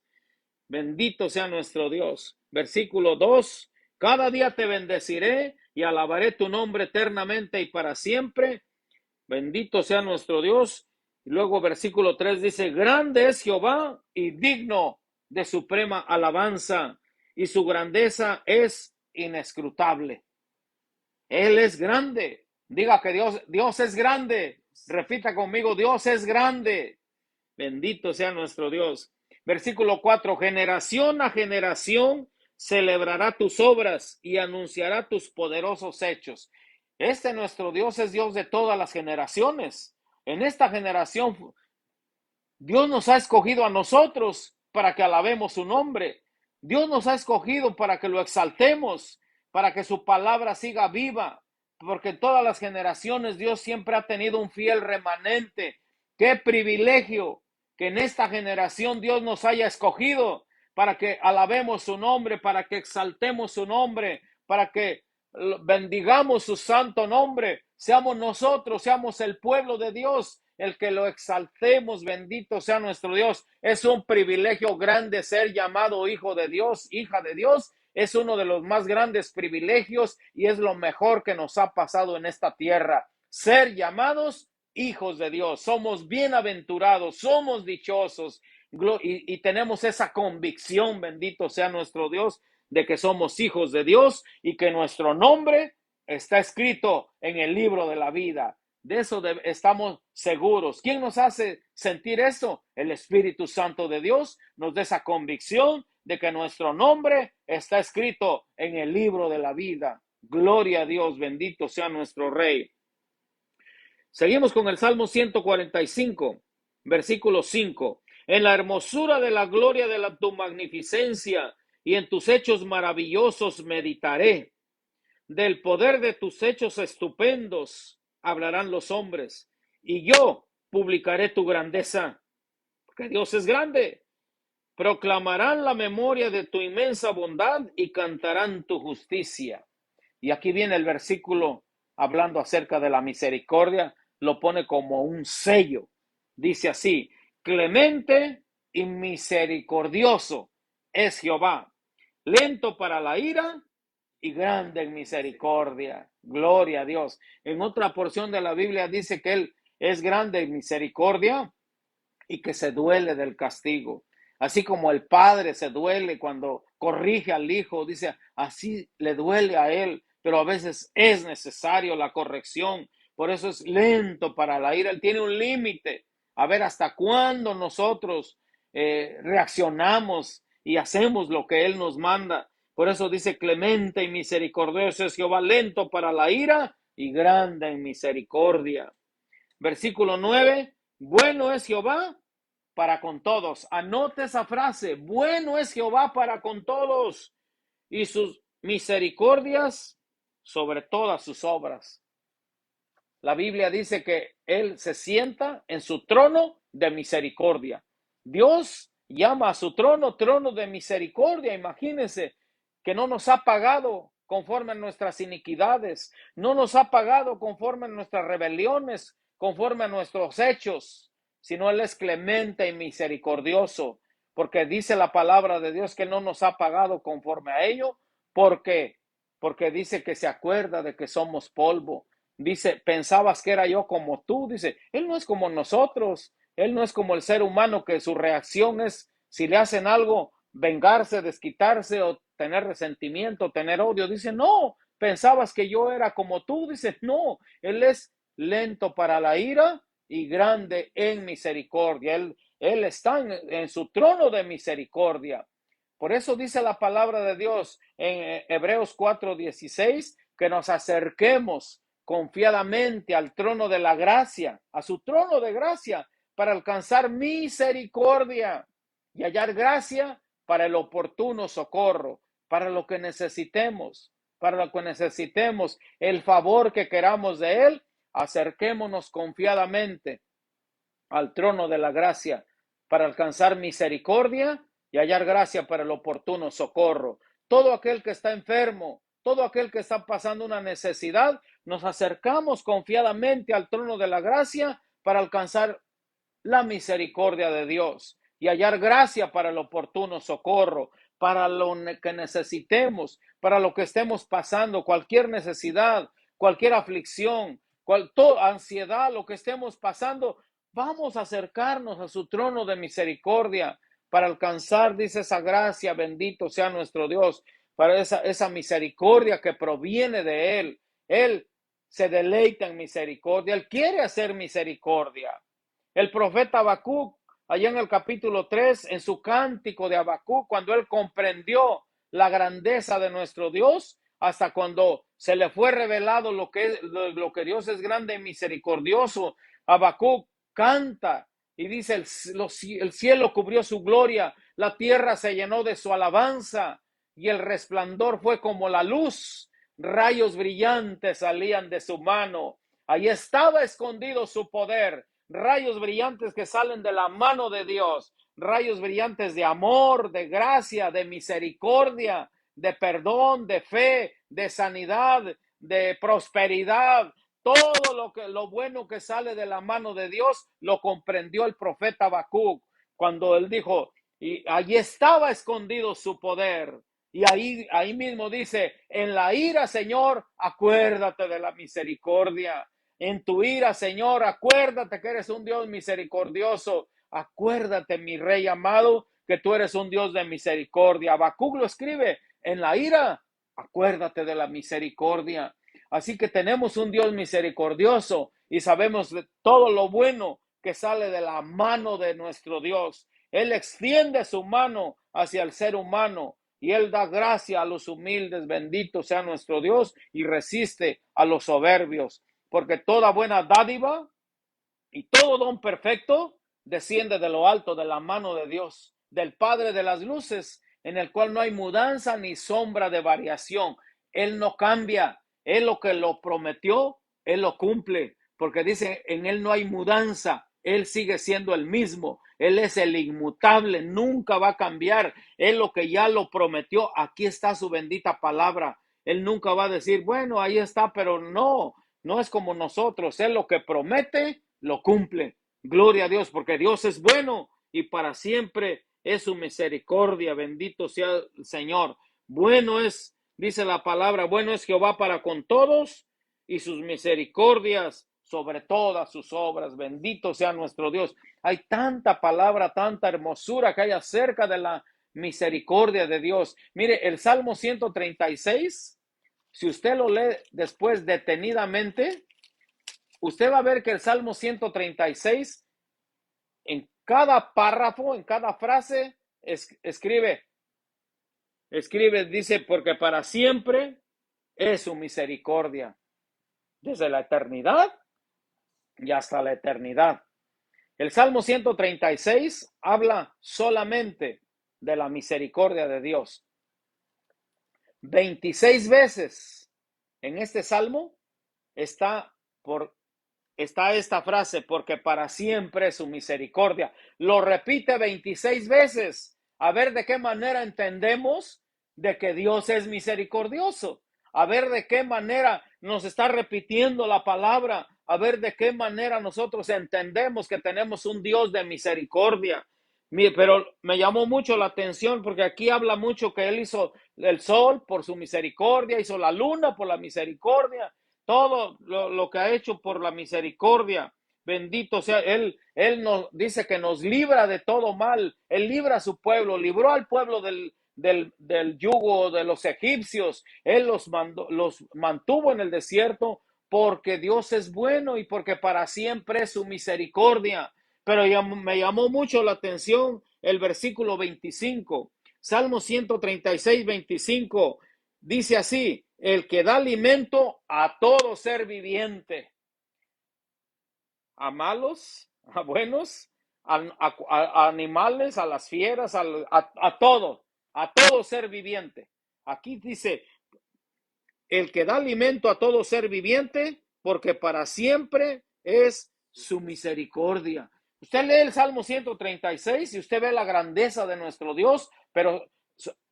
Bendito sea nuestro Dios. Versículo 2. Cada día te bendeciré y alabaré tu nombre eternamente y para siempre. Bendito sea nuestro Dios. Y luego versículo 3 dice, grande es Jehová y digno de suprema alabanza, y su grandeza es inescrutable. Él es grande. Diga que Dios es grande. Repita conmigo, Dios es grande. Bendito sea nuestro Dios. Versículo 4, generación a generación celebrará tus obras y anunciará tus poderosos hechos. Nuestro Dios es Dios de todas las generaciones. En esta generación, Dios nos ha escogido a nosotros para que alabemos su nombre. Dios nos ha escogido para que lo exaltemos, para que su palabra siga viva, porque en todas las generaciones Dios siempre ha tenido un fiel remanente. Qué privilegio que en esta generación Dios nos haya escogido para que alabemos su nombre, para que exaltemos su nombre, para que bendigamos su santo nombre. Seamos nosotros, seamos el pueblo de Dios, el que lo exaltemos. Bendito sea nuestro Dios. Es un privilegio grande ser llamado hijo de Dios, hija de Dios. Es uno de los más grandes privilegios y es lo mejor que nos ha pasado en esta tierra. Ser llamados hijos de Dios. Somos bienaventurados, somos dichosos y tenemos esa convicción, bendito sea nuestro Dios, de que somos hijos de Dios y que nuestro nombre está escrito en el libro de la vida. De eso estamos seguros. ¿Quién nos hace sentir eso? El Espíritu Santo de Dios nos da esa convicción de que nuestro nombre está escrito en el libro de la vida. Gloria a Dios, bendito sea nuestro Rey. Seguimos con el Salmo 145, versículo 5. En la hermosura de la gloria de tu magnificencia y en tus hechos maravillosos meditaré. Del poder de tus hechos estupendos hablarán los hombres, y yo publicaré tu grandeza, porque Dios es grande. Proclamarán la memoria de tu inmensa bondad y cantarán tu justicia. Y aquí viene el versículo hablando acerca de la misericordia, lo pone como un sello. Dice así, clemente y misericordioso es Jehová, lento para la ira y grande en misericordia. Gloria a Dios. En otra porción de la Biblia dice que Él es grande en misericordia y que se duele del castigo. Así como el padre se duele cuando corrige al hijo, dice, así le duele a él, pero a veces es necesario la corrección. Por eso es lento para la ira. Él tiene un límite. A ver hasta cuándo nosotros reaccionamos y hacemos lo que Él nos manda. Por eso dice, clemente y misericordioso es Jehová, lento para la ira y grande en misericordia. Versículo 9, bueno es Jehová para con todos. Anote esa frase, bueno es Jehová para con todos y sus misericordias sobre todas sus obras. La Biblia dice que Él se sienta en su trono de misericordia. Dios llama a su trono, trono de misericordia. Imagínense que no nos ha pagado conforme a nuestras iniquidades, no nos ha pagado conforme a nuestras rebeliones, conforme a nuestros hechos, sino Él es clemente y misericordioso, porque dice la palabra de Dios que no nos ha pagado conforme a ello, porque dice que se acuerda de que somos polvo. Dice, pensabas que era yo como tú. Dice, Él no es como nosotros. Él no es como el ser humano que su reacción es, si le hacen algo, vengarse, desquitarse o tener resentimiento, tener odio. Dice, no, pensabas que yo era como tú. Dice, no, Él es lento para la ira y grande en misericordia. Él está en su trono de misericordia. Por eso dice la palabra de Dios en Hebreos 4:16, que nos acerquemos confiadamente al trono de la gracia, a su trono de gracia, para alcanzar misericordia y hallar gracia para el oportuno socorro, para lo que necesitemos, el favor que queramos de Él, acerquémonos confiadamente al trono de la gracia para alcanzar misericordia y hallar gracia para el oportuno socorro. Todo aquel que está enfermo, todo aquel que está pasando una necesidad, nos acercamos confiadamente al trono de la gracia para alcanzar la misericordia de Dios y hallar gracia para el oportuno socorro, para lo que necesitemos, para lo que estemos pasando, cualquier necesidad, cualquier aflicción, ansiedad, lo que estemos pasando, vamos a acercarnos a su trono de misericordia para alcanzar, dice, esa gracia. Bendito sea nuestro Dios, para esa misericordia que proviene de Él. Él se deleita en misericordia, Él quiere hacer misericordia. El profeta Habacuc, allá en el capítulo 3, en su cántico de Habacuc, cuando él comprendió la grandeza de nuestro Dios, hasta cuando se le fue revelado lo que Dios es grande y misericordioso, Habacuc canta y dice, el cielo cubrió su gloria, la tierra se llenó de su alabanza y el resplandor fue como la luz, rayos brillantes salían de su mano, ahí estaba escondido su poder, rayos brillantes que salen de la mano de Dios, rayos brillantes de amor, de gracia, de misericordia, de perdón, de fe, de sanidad, de prosperidad. Todo lo bueno que sale de la mano de Dios lo comprendió el profeta Habacuc cuando él dijo, y allí estaba escondido su poder. Y ahí mismo dice, en la ira, Señor, acuérdate de la misericordia. En tu ira, Señor, acuérdate que eres un Dios misericordioso. Acuérdate, mi Rey amado, que tú eres un Dios de misericordia. Habacuc lo escribe, en la ira, acuérdate de la misericordia. Así que tenemos un Dios misericordioso y sabemos de todo lo bueno que sale de la mano de nuestro Dios. Él extiende su mano hacia el ser humano y Él da gracia a los humildes. Bendito sea nuestro Dios y resiste a los soberbios. Porque toda buena dádiva y todo don perfecto desciende de lo alto, de la mano de Dios, del Padre de las luces, en el cual no hay mudanza ni sombra de variación. Él no cambia. Él lo que lo prometió, Él lo cumple. Porque dice, en Él no hay mudanza. Él sigue siendo el mismo. Él es el inmutable. Nunca va a cambiar. Él lo que ya lo prometió, aquí está su bendita palabra. Él nunca va a decir, bueno, ahí está, pero no. No es como nosotros. Él lo que promete, lo cumple. Gloria a Dios, porque Dios es bueno y para siempre es su misericordia. Bendito sea el Señor. Bueno es, dice la palabra, bueno es Jehová para con todos y sus misericordias sobre todas sus obras. Bendito sea nuestro Dios. Hay tanta palabra, tanta hermosura que hay acerca de la misericordia de Dios. Mire, el Salmo 136, si usted lo lee después detenidamente, usted va a ver que el Salmo 136, en cada párrafo, en cada frase, escribe, dice, porque para siempre es su misericordia, desde la eternidad y hasta la eternidad. El Salmo 136 habla solamente de la misericordia de Dios. 26 veces en este Salmo está esta frase, porque para siempre es su misericordia. Lo repite 26 veces. A ver de qué manera entendemos de que Dios es misericordioso. A ver de qué manera nos está repitiendo la palabra. A ver de qué manera nosotros entendemos que tenemos un Dios de misericordia. Pero me llamó mucho la atención porque aquí habla mucho que Él hizo el sol por su misericordia, hizo la luna por la misericordia, todo lo que ha hecho por la misericordia. Bendito sea Él nos dice que nos libra de todo mal. Él libra a su pueblo, libró al pueblo del yugo de los egipcios. Él los mantuvo en el desierto porque Dios es bueno y porque para siempre es su misericordia. Pero me llamó mucho la atención el versículo 25. Salmo 136, 25. Dice así, el que da alimento a todo ser viviente, a malos, a buenos, a animales, a las fieras, a todo ser viviente. Aquí dice, el que da alimento a todo ser viviente, porque para siempre es su misericordia. Usted lee el Salmo 136 y usted ve la grandeza de nuestro Dios, pero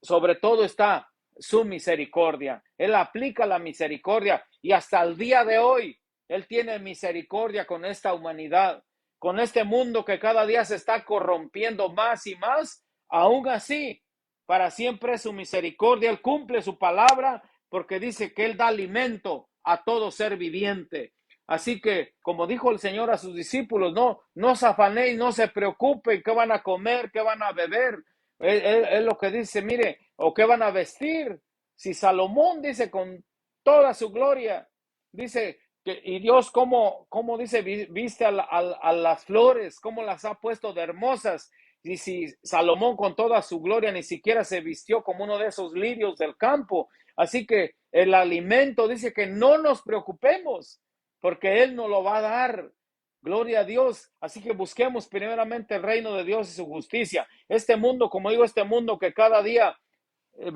sobre todo está su misericordia. Él aplica la misericordia y hasta el día de hoy Él tiene misericordia con esta humanidad, con este mundo que cada día se está corrompiendo más y más. Aún así, para siempre es su misericordia. Él cumple su palabra porque dice que Él da alimento a todo ser viviente. Así que, como dijo el Señor a sus discípulos, no se afanéis, no se preocupen, qué van a comer, qué van a beber. Es lo que dice, mire, o qué van a vestir. Si Salomón dice con toda su gloria, dice, y Dios cómo dice, viste a las flores, cómo las ha puesto de hermosas. Y si Salomón con toda su gloria ni siquiera se vistió como uno de esos lirios del campo. Así que el alimento dice que no nos preocupemos, porque Él nos lo va a dar. Gloria a Dios. Así que busquemos primeramente el reino de Dios y su justicia. Este mundo, como digo, este mundo que cada día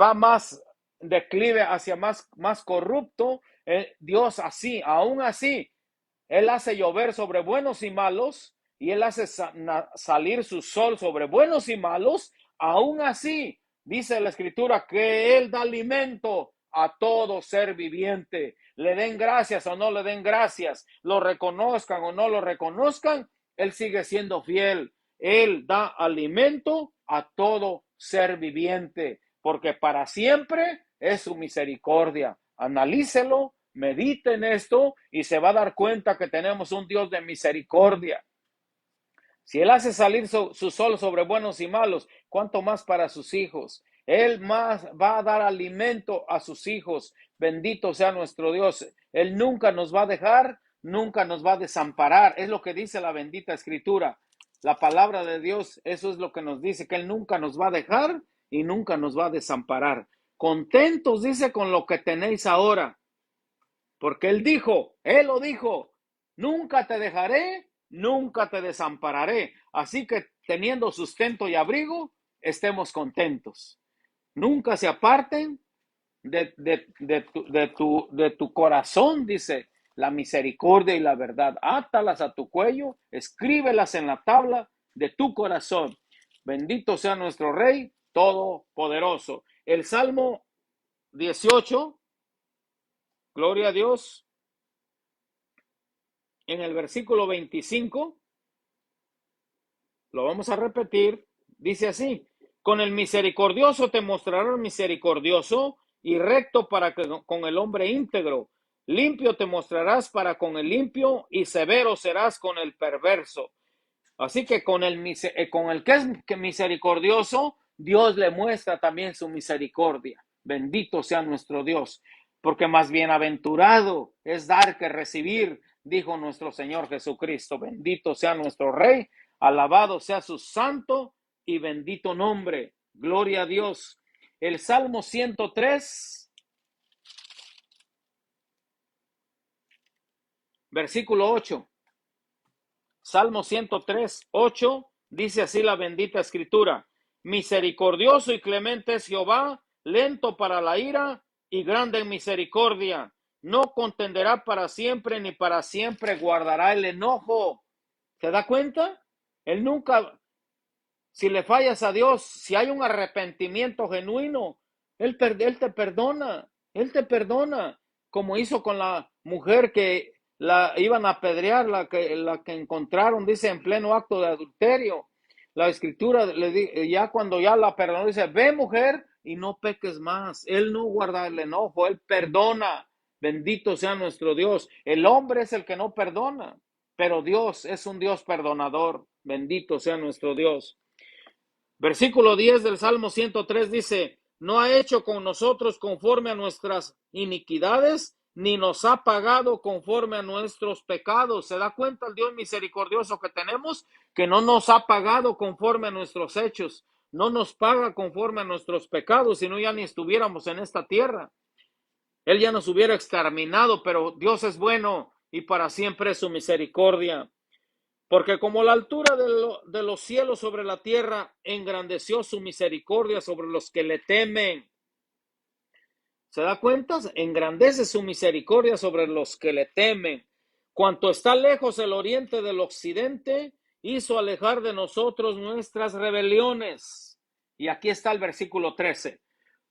va más declive hacia más corrupto, Dios así, aún así, Él hace llover sobre buenos y malos y Él hace salir su sol sobre buenos y malos. Aún así, dice la Escritura que Él da alimento a todo ser viviente. Le den gracias o no le den gracias, lo reconozcan o no lo reconozcan, Él sigue siendo fiel. Él da alimento a todo ser viviente, porque para siempre es su misericordia. Analícelo, medite en esto y se va a dar cuenta que tenemos un Dios de misericordia. Si Él hace salir su sol sobre buenos y malos, ¿cuánto más para sus hijos? Él más va a dar alimento a sus hijos. Bendito sea nuestro Dios. Él nunca nos va a dejar, nunca nos va a desamparar. Es lo que dice la bendita Escritura. La palabra de Dios, eso es lo que nos dice, que Él nunca nos va a dejar y nunca nos va a desamparar. Contentos, dice, con lo que tenéis ahora. Porque Él lo dijo, nunca te dejaré, nunca te desampararé. Así que teniendo sustento y abrigo, estemos contentos. Nunca se aparten de tu corazón, dice, la misericordia y la verdad. Átalas a tu cuello, escríbelas en la tabla de tu corazón. Bendito sea nuestro Rey Todopoderoso. El Salmo 18, gloria a Dios. En el versículo 25, lo vamos a repetir, dice así: con el misericordioso te mostrarás misericordioso y recto para que con el hombre íntegro. Limpio te mostrarás para con el limpio y severo serás con el perverso. Así que con el que es misericordioso, Dios le muestra también su misericordia. Bendito sea nuestro Dios, porque más bienaventurado es dar que recibir, dijo nuestro Señor Jesucristo. Bendito sea nuestro Rey, alabado sea su santo y bendito nombre. Gloria a Dios. El Salmo 103, versículo 8. Salmo 103, 8, dice así la bendita Escritura: misericordioso y clemente es Jehová, lento para la ira y grande en misericordia. No contenderá para siempre, ni para siempre guardará el enojo. ¿Se da cuenta? Él nunca, si le fallas a Dios, si hay un arrepentimiento genuino, Él te perdona, como hizo con la mujer que la iban a apedrear, la que encontraron, dice, en pleno acto de adulterio. La Escritura, ya cuando ya la perdonó, dice, ve mujer y no peques más. Él no guarda el enojo, Él perdona. Bendito sea nuestro Dios. El hombre es el que no perdona, pero Dios es un Dios perdonador. Bendito sea nuestro Dios. Versículo 10 del Salmo 103 dice: no ha hecho con nosotros conforme a nuestras iniquidades, ni nos ha pagado conforme a nuestros pecados. ¿Se da cuenta el Dios misericordioso que tenemos? Que no nos ha pagado conforme a nuestros hechos, no nos paga conforme a nuestros pecados, sino ya ni estuviéramos en esta tierra. Él ya nos hubiera exterminado, pero Dios es bueno y para siempre es su misericordia. Porque como la altura de los cielos sobre la tierra, engrandeció su misericordia sobre los que le temen. ¿Se da cuenta? Engrandece su misericordia sobre los que le temen. Cuanto está lejos el oriente del occidente, hizo alejar de nosotros nuestras rebeliones. Y aquí está el versículo 13.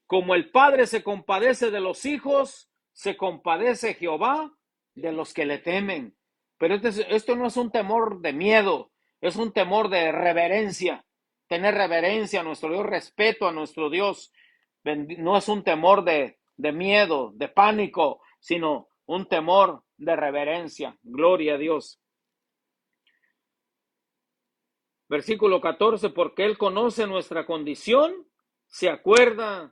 Como el Padre se compadece de los hijos, se compadece Jehová de los que le temen. Pero esto no es un temor de miedo, es un temor de reverencia. Tener reverencia a nuestro Dios, respeto a nuestro Dios. No es un temor de miedo, de pánico, sino un temor de reverencia. Gloria a Dios. Versículo 14, porque Él conoce nuestra condición, se acuerda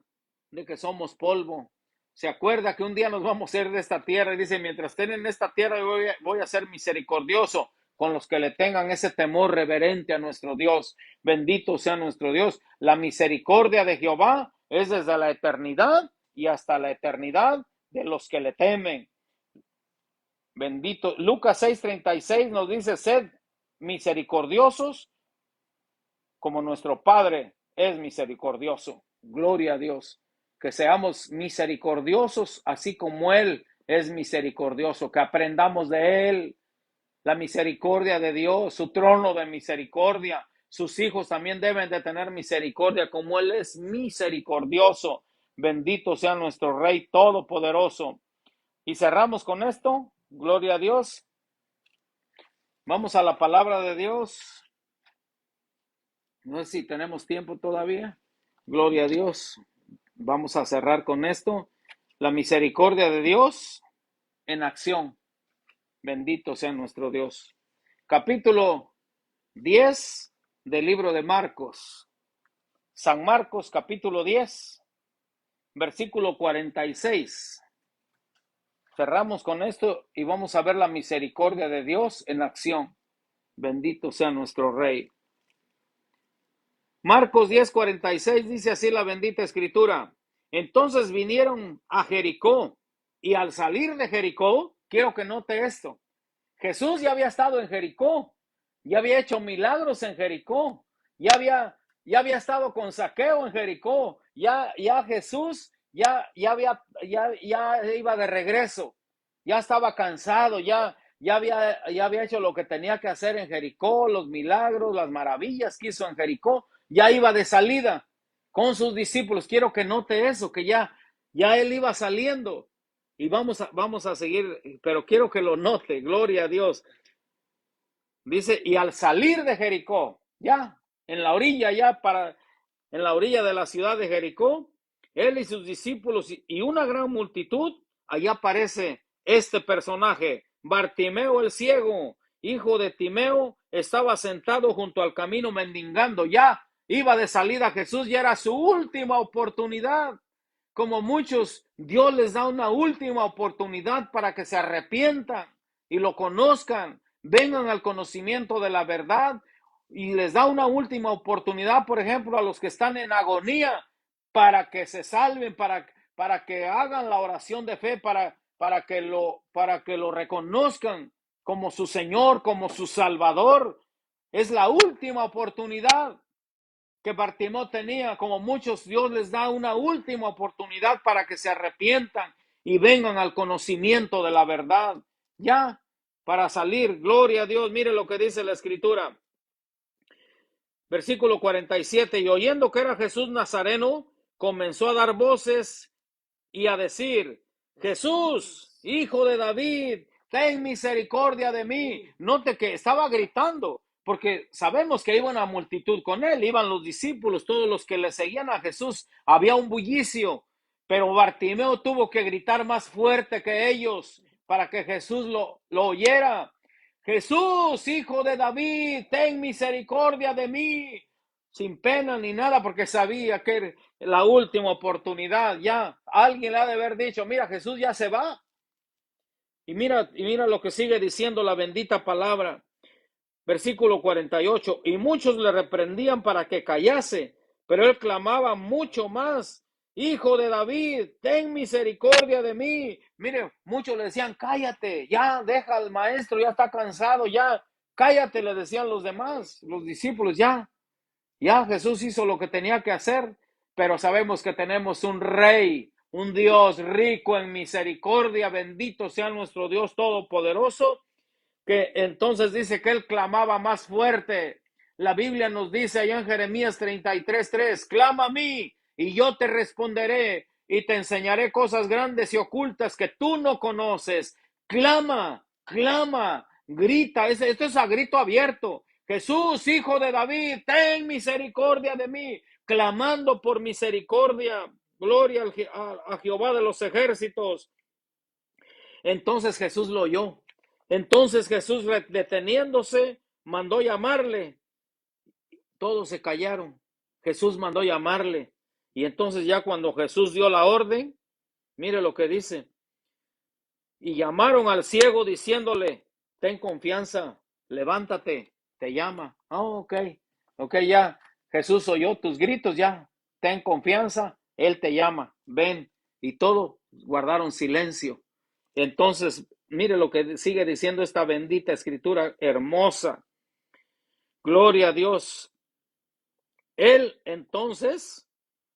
de que somos polvo, se acuerda que un día nos vamos a ir de esta tierra y dice, mientras estén en esta tierra voy a ser misericordioso con los que le tengan ese temor reverente a nuestro Dios. Bendito sea nuestro Dios. La misericordia de Jehová es desde la eternidad y hasta la eternidad de los que le temen. Bendito. Lucas 6:36 nos dice, sed misericordiosos como nuestro Padre es misericordioso. Gloria a Dios. Que seamos misericordiosos así como Él es misericordioso. Que aprendamos de Él la misericordia de Dios, su trono de misericordia. Sus hijos también deben de tener misericordia como Él es misericordioso. Bendito sea nuestro Rey Todopoderoso. Y cerramos con esto. Gloria a Dios. Vamos a la palabra de Dios. No sé si tenemos tiempo todavía. Gloria a Dios. Vamos a cerrar con esto. La misericordia de Dios en acción. Bendito sea nuestro Dios. Capítulo 10 del libro de Marcos. San Marcos, capítulo 10, versículo 46. Cerramos con esto y vamos a ver la misericordia de Dios en acción. Bendito sea nuestro Rey. Marcos 10:46 dice así la bendita escritura. Entonces vinieron a Jericó y al salir de Jericó, quiero que note esto, Jesús ya había estado en Jericó, ya había hecho milagros en Jericó, ya había estado con Zaqueo en Jericó, ya Jesús ya iba de regreso, ya estaba cansado, ya había hecho lo que tenía que hacer en Jericó, los milagros, las maravillas que hizo en Jericó, ya iba de salida con sus discípulos. Quiero que note eso, que ya él iba saliendo. Y vamos a seguir, pero quiero que lo note, gloria a Dios. Dice, y al salir de Jericó, ya, en la orilla de la ciudad de Jericó, él y sus discípulos y una gran multitud, allá aparece este personaje, Bartimeo el ciego, hijo de Timeo, estaba sentado junto al camino mendigando, ya iba de salida Jesús, ya era su última oportunidad. Como muchos, Dios les da una última oportunidad para que se arrepientan y lo conozcan, vengan al conocimiento de la verdad, y les da una última oportunidad, por ejemplo, a los que están en agonía, para que se salven, para que hagan la oración de fe, para que lo reconozcan como su Señor, como su Salvador. Es la última oportunidad que Bartimeo tenía. Como muchos, Dios les da una última oportunidad para que se arrepientan y vengan al conocimiento de la verdad. Ya, para salir, gloria a Dios. Mire lo que dice la Escritura. Versículo 47, y oyendo que era Jesús Nazareno, comenzó a dar voces y a decir, Jesús, hijo de David, ten misericordia de mí. Note que estaba gritando, porque sabemos que iba una multitud con él, iban los discípulos, todos los que le seguían a Jesús, había un bullicio, pero Bartimeo tuvo que gritar más fuerte que ellos para que Jesús lo oyera. Jesús, hijo de David, ten misericordia de mí. Sin pena ni nada, porque sabía que era la última oportunidad. Ya alguien le ha de haber dicho, mira, Jesús ya se va. Y mira lo que sigue diciendo la bendita palabra. Versículo 48. Y muchos le reprendían para que callase, pero él clamaba mucho más. Hijo de David, ten misericordia de mí. Mire, muchos le decían, cállate, ya deja al maestro, ya está cansado, ya, cállate, le decían los demás, los discípulos, ya Jesús hizo lo que tenía que hacer, pero sabemos que tenemos un Rey, un Dios rico en misericordia, bendito sea nuestro Dios Todopoderoso, que entonces dice que él clamaba más fuerte. La Biblia nos dice allá en Jeremías 33:3, clama a mí y yo te responderé y te enseñaré cosas grandes y ocultas que tú no conoces. Clama, clama, grita. Esto es a grito abierto. Jesús, hijo de David, ten misericordia de mí, clamando por misericordia. Gloria a Jehová de los ejércitos. Entonces Jesús lo oyó. Entonces Jesús, deteniéndose, mandó llamarle. Todos se callaron. Jesús mandó llamarle. Y entonces ya cuando Jesús dio la orden, mire lo que dice. Y llamaron al ciego diciéndole, ten confianza, levántate, te llama. Ok, ya. Jesús oyó tus gritos, ya. Ten confianza, Él te llama, ven. Y todos guardaron silencio. Entonces, mire lo que sigue diciendo esta bendita escritura hermosa. Gloria a Dios. Él entonces,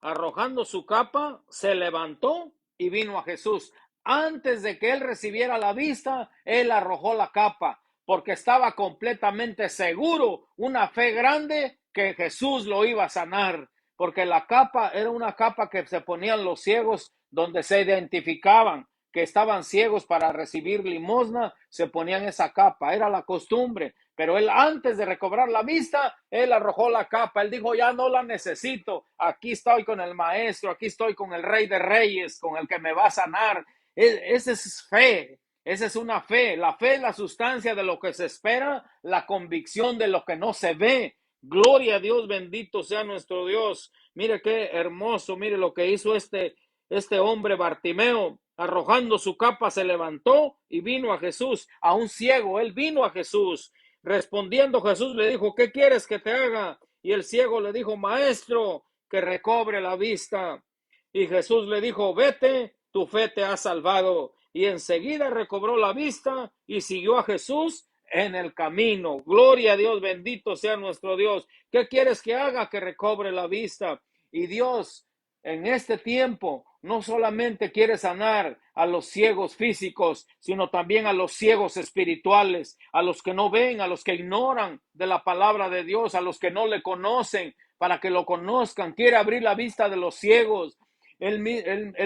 arrojando su capa, se levantó y vino a Jesús. Antes de que él recibiera la vista, él arrojó la capa, porque estaba completamente seguro, una fe grande, que Jesús lo iba a sanar, porque la capa era una capa que se ponían los ciegos donde se identificaban que estaban ciegos para recibir limosna, se ponían esa capa, era la costumbre. Pero él, antes de recobrar la vista, él arrojó la capa. Él dijo, ya no la necesito. Aquí estoy con el maestro, aquí estoy con el rey de reyes, con el que me va a sanar. Esa es fe. Esa es una fe. La fe es la sustancia de lo que se espera, la convicción de lo que no se ve. Gloria a Dios, bendito sea nuestro Dios. Mire qué hermoso, mire lo que hizo este hombre Bartimeo. Arrojando su capa se levantó y vino a Jesús. A un ciego, él vino a Jesús. Respondiendo Jesús le dijo, ¿qué quieres que te haga? Y el ciego le dijo, maestro, que recobre la vista. Y Jesús le dijo, vete, tu fe te ha salvado. Y enseguida recobró la vista y siguió a Jesús en el camino. Gloria a Dios, bendito sea nuestro Dios. ¿Qué quieres que haga? Que recobre la vista. Y Dios, en este tiempo, no solamente quiere sanar a los ciegos físicos, sino también a los ciegos espirituales, a los que no ven, a los que ignoran de la palabra de Dios, a los que no le conocen, para que lo conozcan. Quiere abrir la vista de los ciegos. Él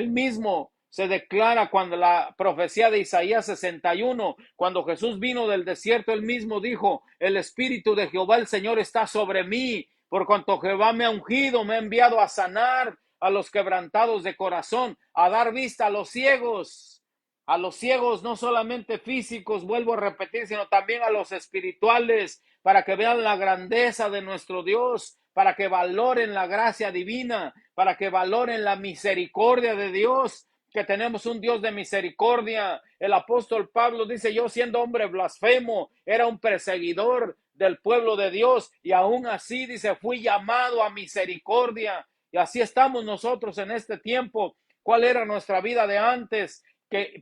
mismo se declara cuando la profecía de Isaías 61, cuando Jesús vino del desierto, él mismo dijo, el Espíritu de Jehová el Señor está sobre mí, por cuanto Jehová me ha ungido, me ha enviado a sanar a los quebrantados de corazón, a dar vista a los ciegos no solamente físicos, vuelvo a repetir, sino también a los espirituales, para que vean la grandeza de nuestro Dios, para que valoren la gracia divina, para que valoren la misericordia de Dios, que tenemos un Dios de misericordia. El apóstol Pablo dice, yo siendo hombre blasfemo, era un perseguidor del pueblo de Dios, y aún así dice, fui llamado a misericordia. Y así estamos nosotros en este tiempo. ¿Cuál era nuestra vida de antes?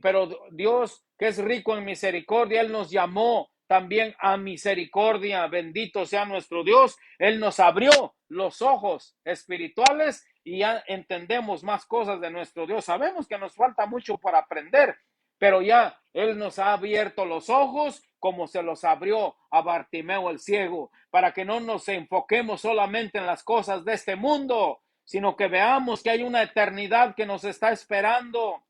Pero Dios, que es rico en misericordia, Él nos llamó también a misericordia. Bendito sea nuestro Dios. Él nos abrió los ojos espirituales y ya entendemos más cosas de nuestro Dios. Sabemos que nos falta mucho para aprender, pero ya Él nos ha abierto los ojos como se los abrió a Bartimeo el ciego, para que no nos enfoquemos solamente en las cosas de este mundo, sino que veamos que hay una eternidad que nos está esperando.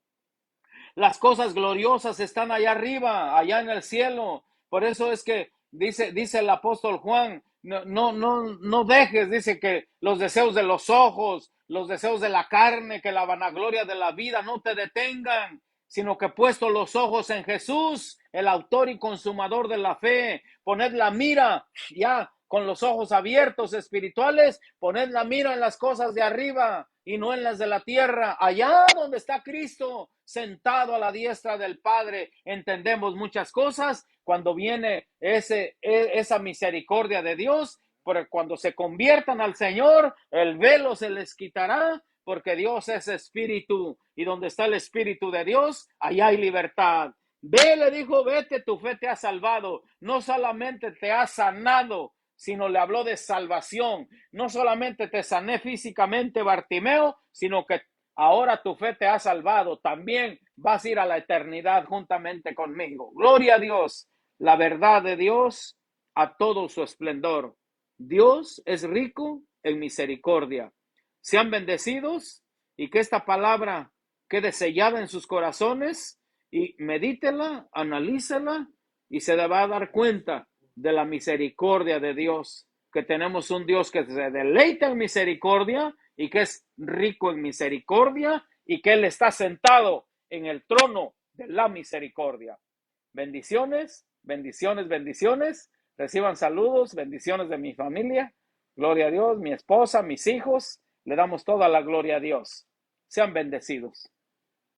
Las cosas gloriosas están allá arriba, allá en el cielo. Por eso es que dice el apóstol Juan, no dejes, dice, que los deseos de los ojos, los deseos de la carne, que la vanagloria de la vida no te detengan, sino que puesto los ojos en Jesús, el autor y consumador de la fe, poned la mira ya con los ojos abiertos espirituales, poned la mira en las cosas de arriba y no en las de la tierra, allá donde está Cristo sentado a la diestra del Padre. Entendemos muchas cosas cuando viene esa misericordia de Dios, porque cuando se conviertan al Señor, el velo se les quitará, porque Dios es espíritu, y donde está el espíritu de Dios, allá hay libertad. Ve, le dijo, vete, tu fe te ha salvado. No solamente te ha sanado, sino le habló de salvación. No solamente te sané físicamente, Bartimeo, sino que ahora tu fe te ha salvado. También vas a ir a la eternidad juntamente conmigo. Gloria a Dios. la verdad de Dios a todo su esplendor. Dios es rico en misericordia. Sean bendecidos y que esta palabra quede sellada en sus corazones y medítela, analícela y se va a dar cuenta de la misericordia de Dios, que tenemos un Dios que se deleita en misericordia y que es rico en misericordia y que Él está sentado en el trono de la misericordia. Bendiciones, bendiciones, bendiciones. Reciban saludos, bendiciones de mi familia. Gloria a Dios, mi esposa, mis hijos. Le damos toda la gloria a Dios. Sean bendecidos.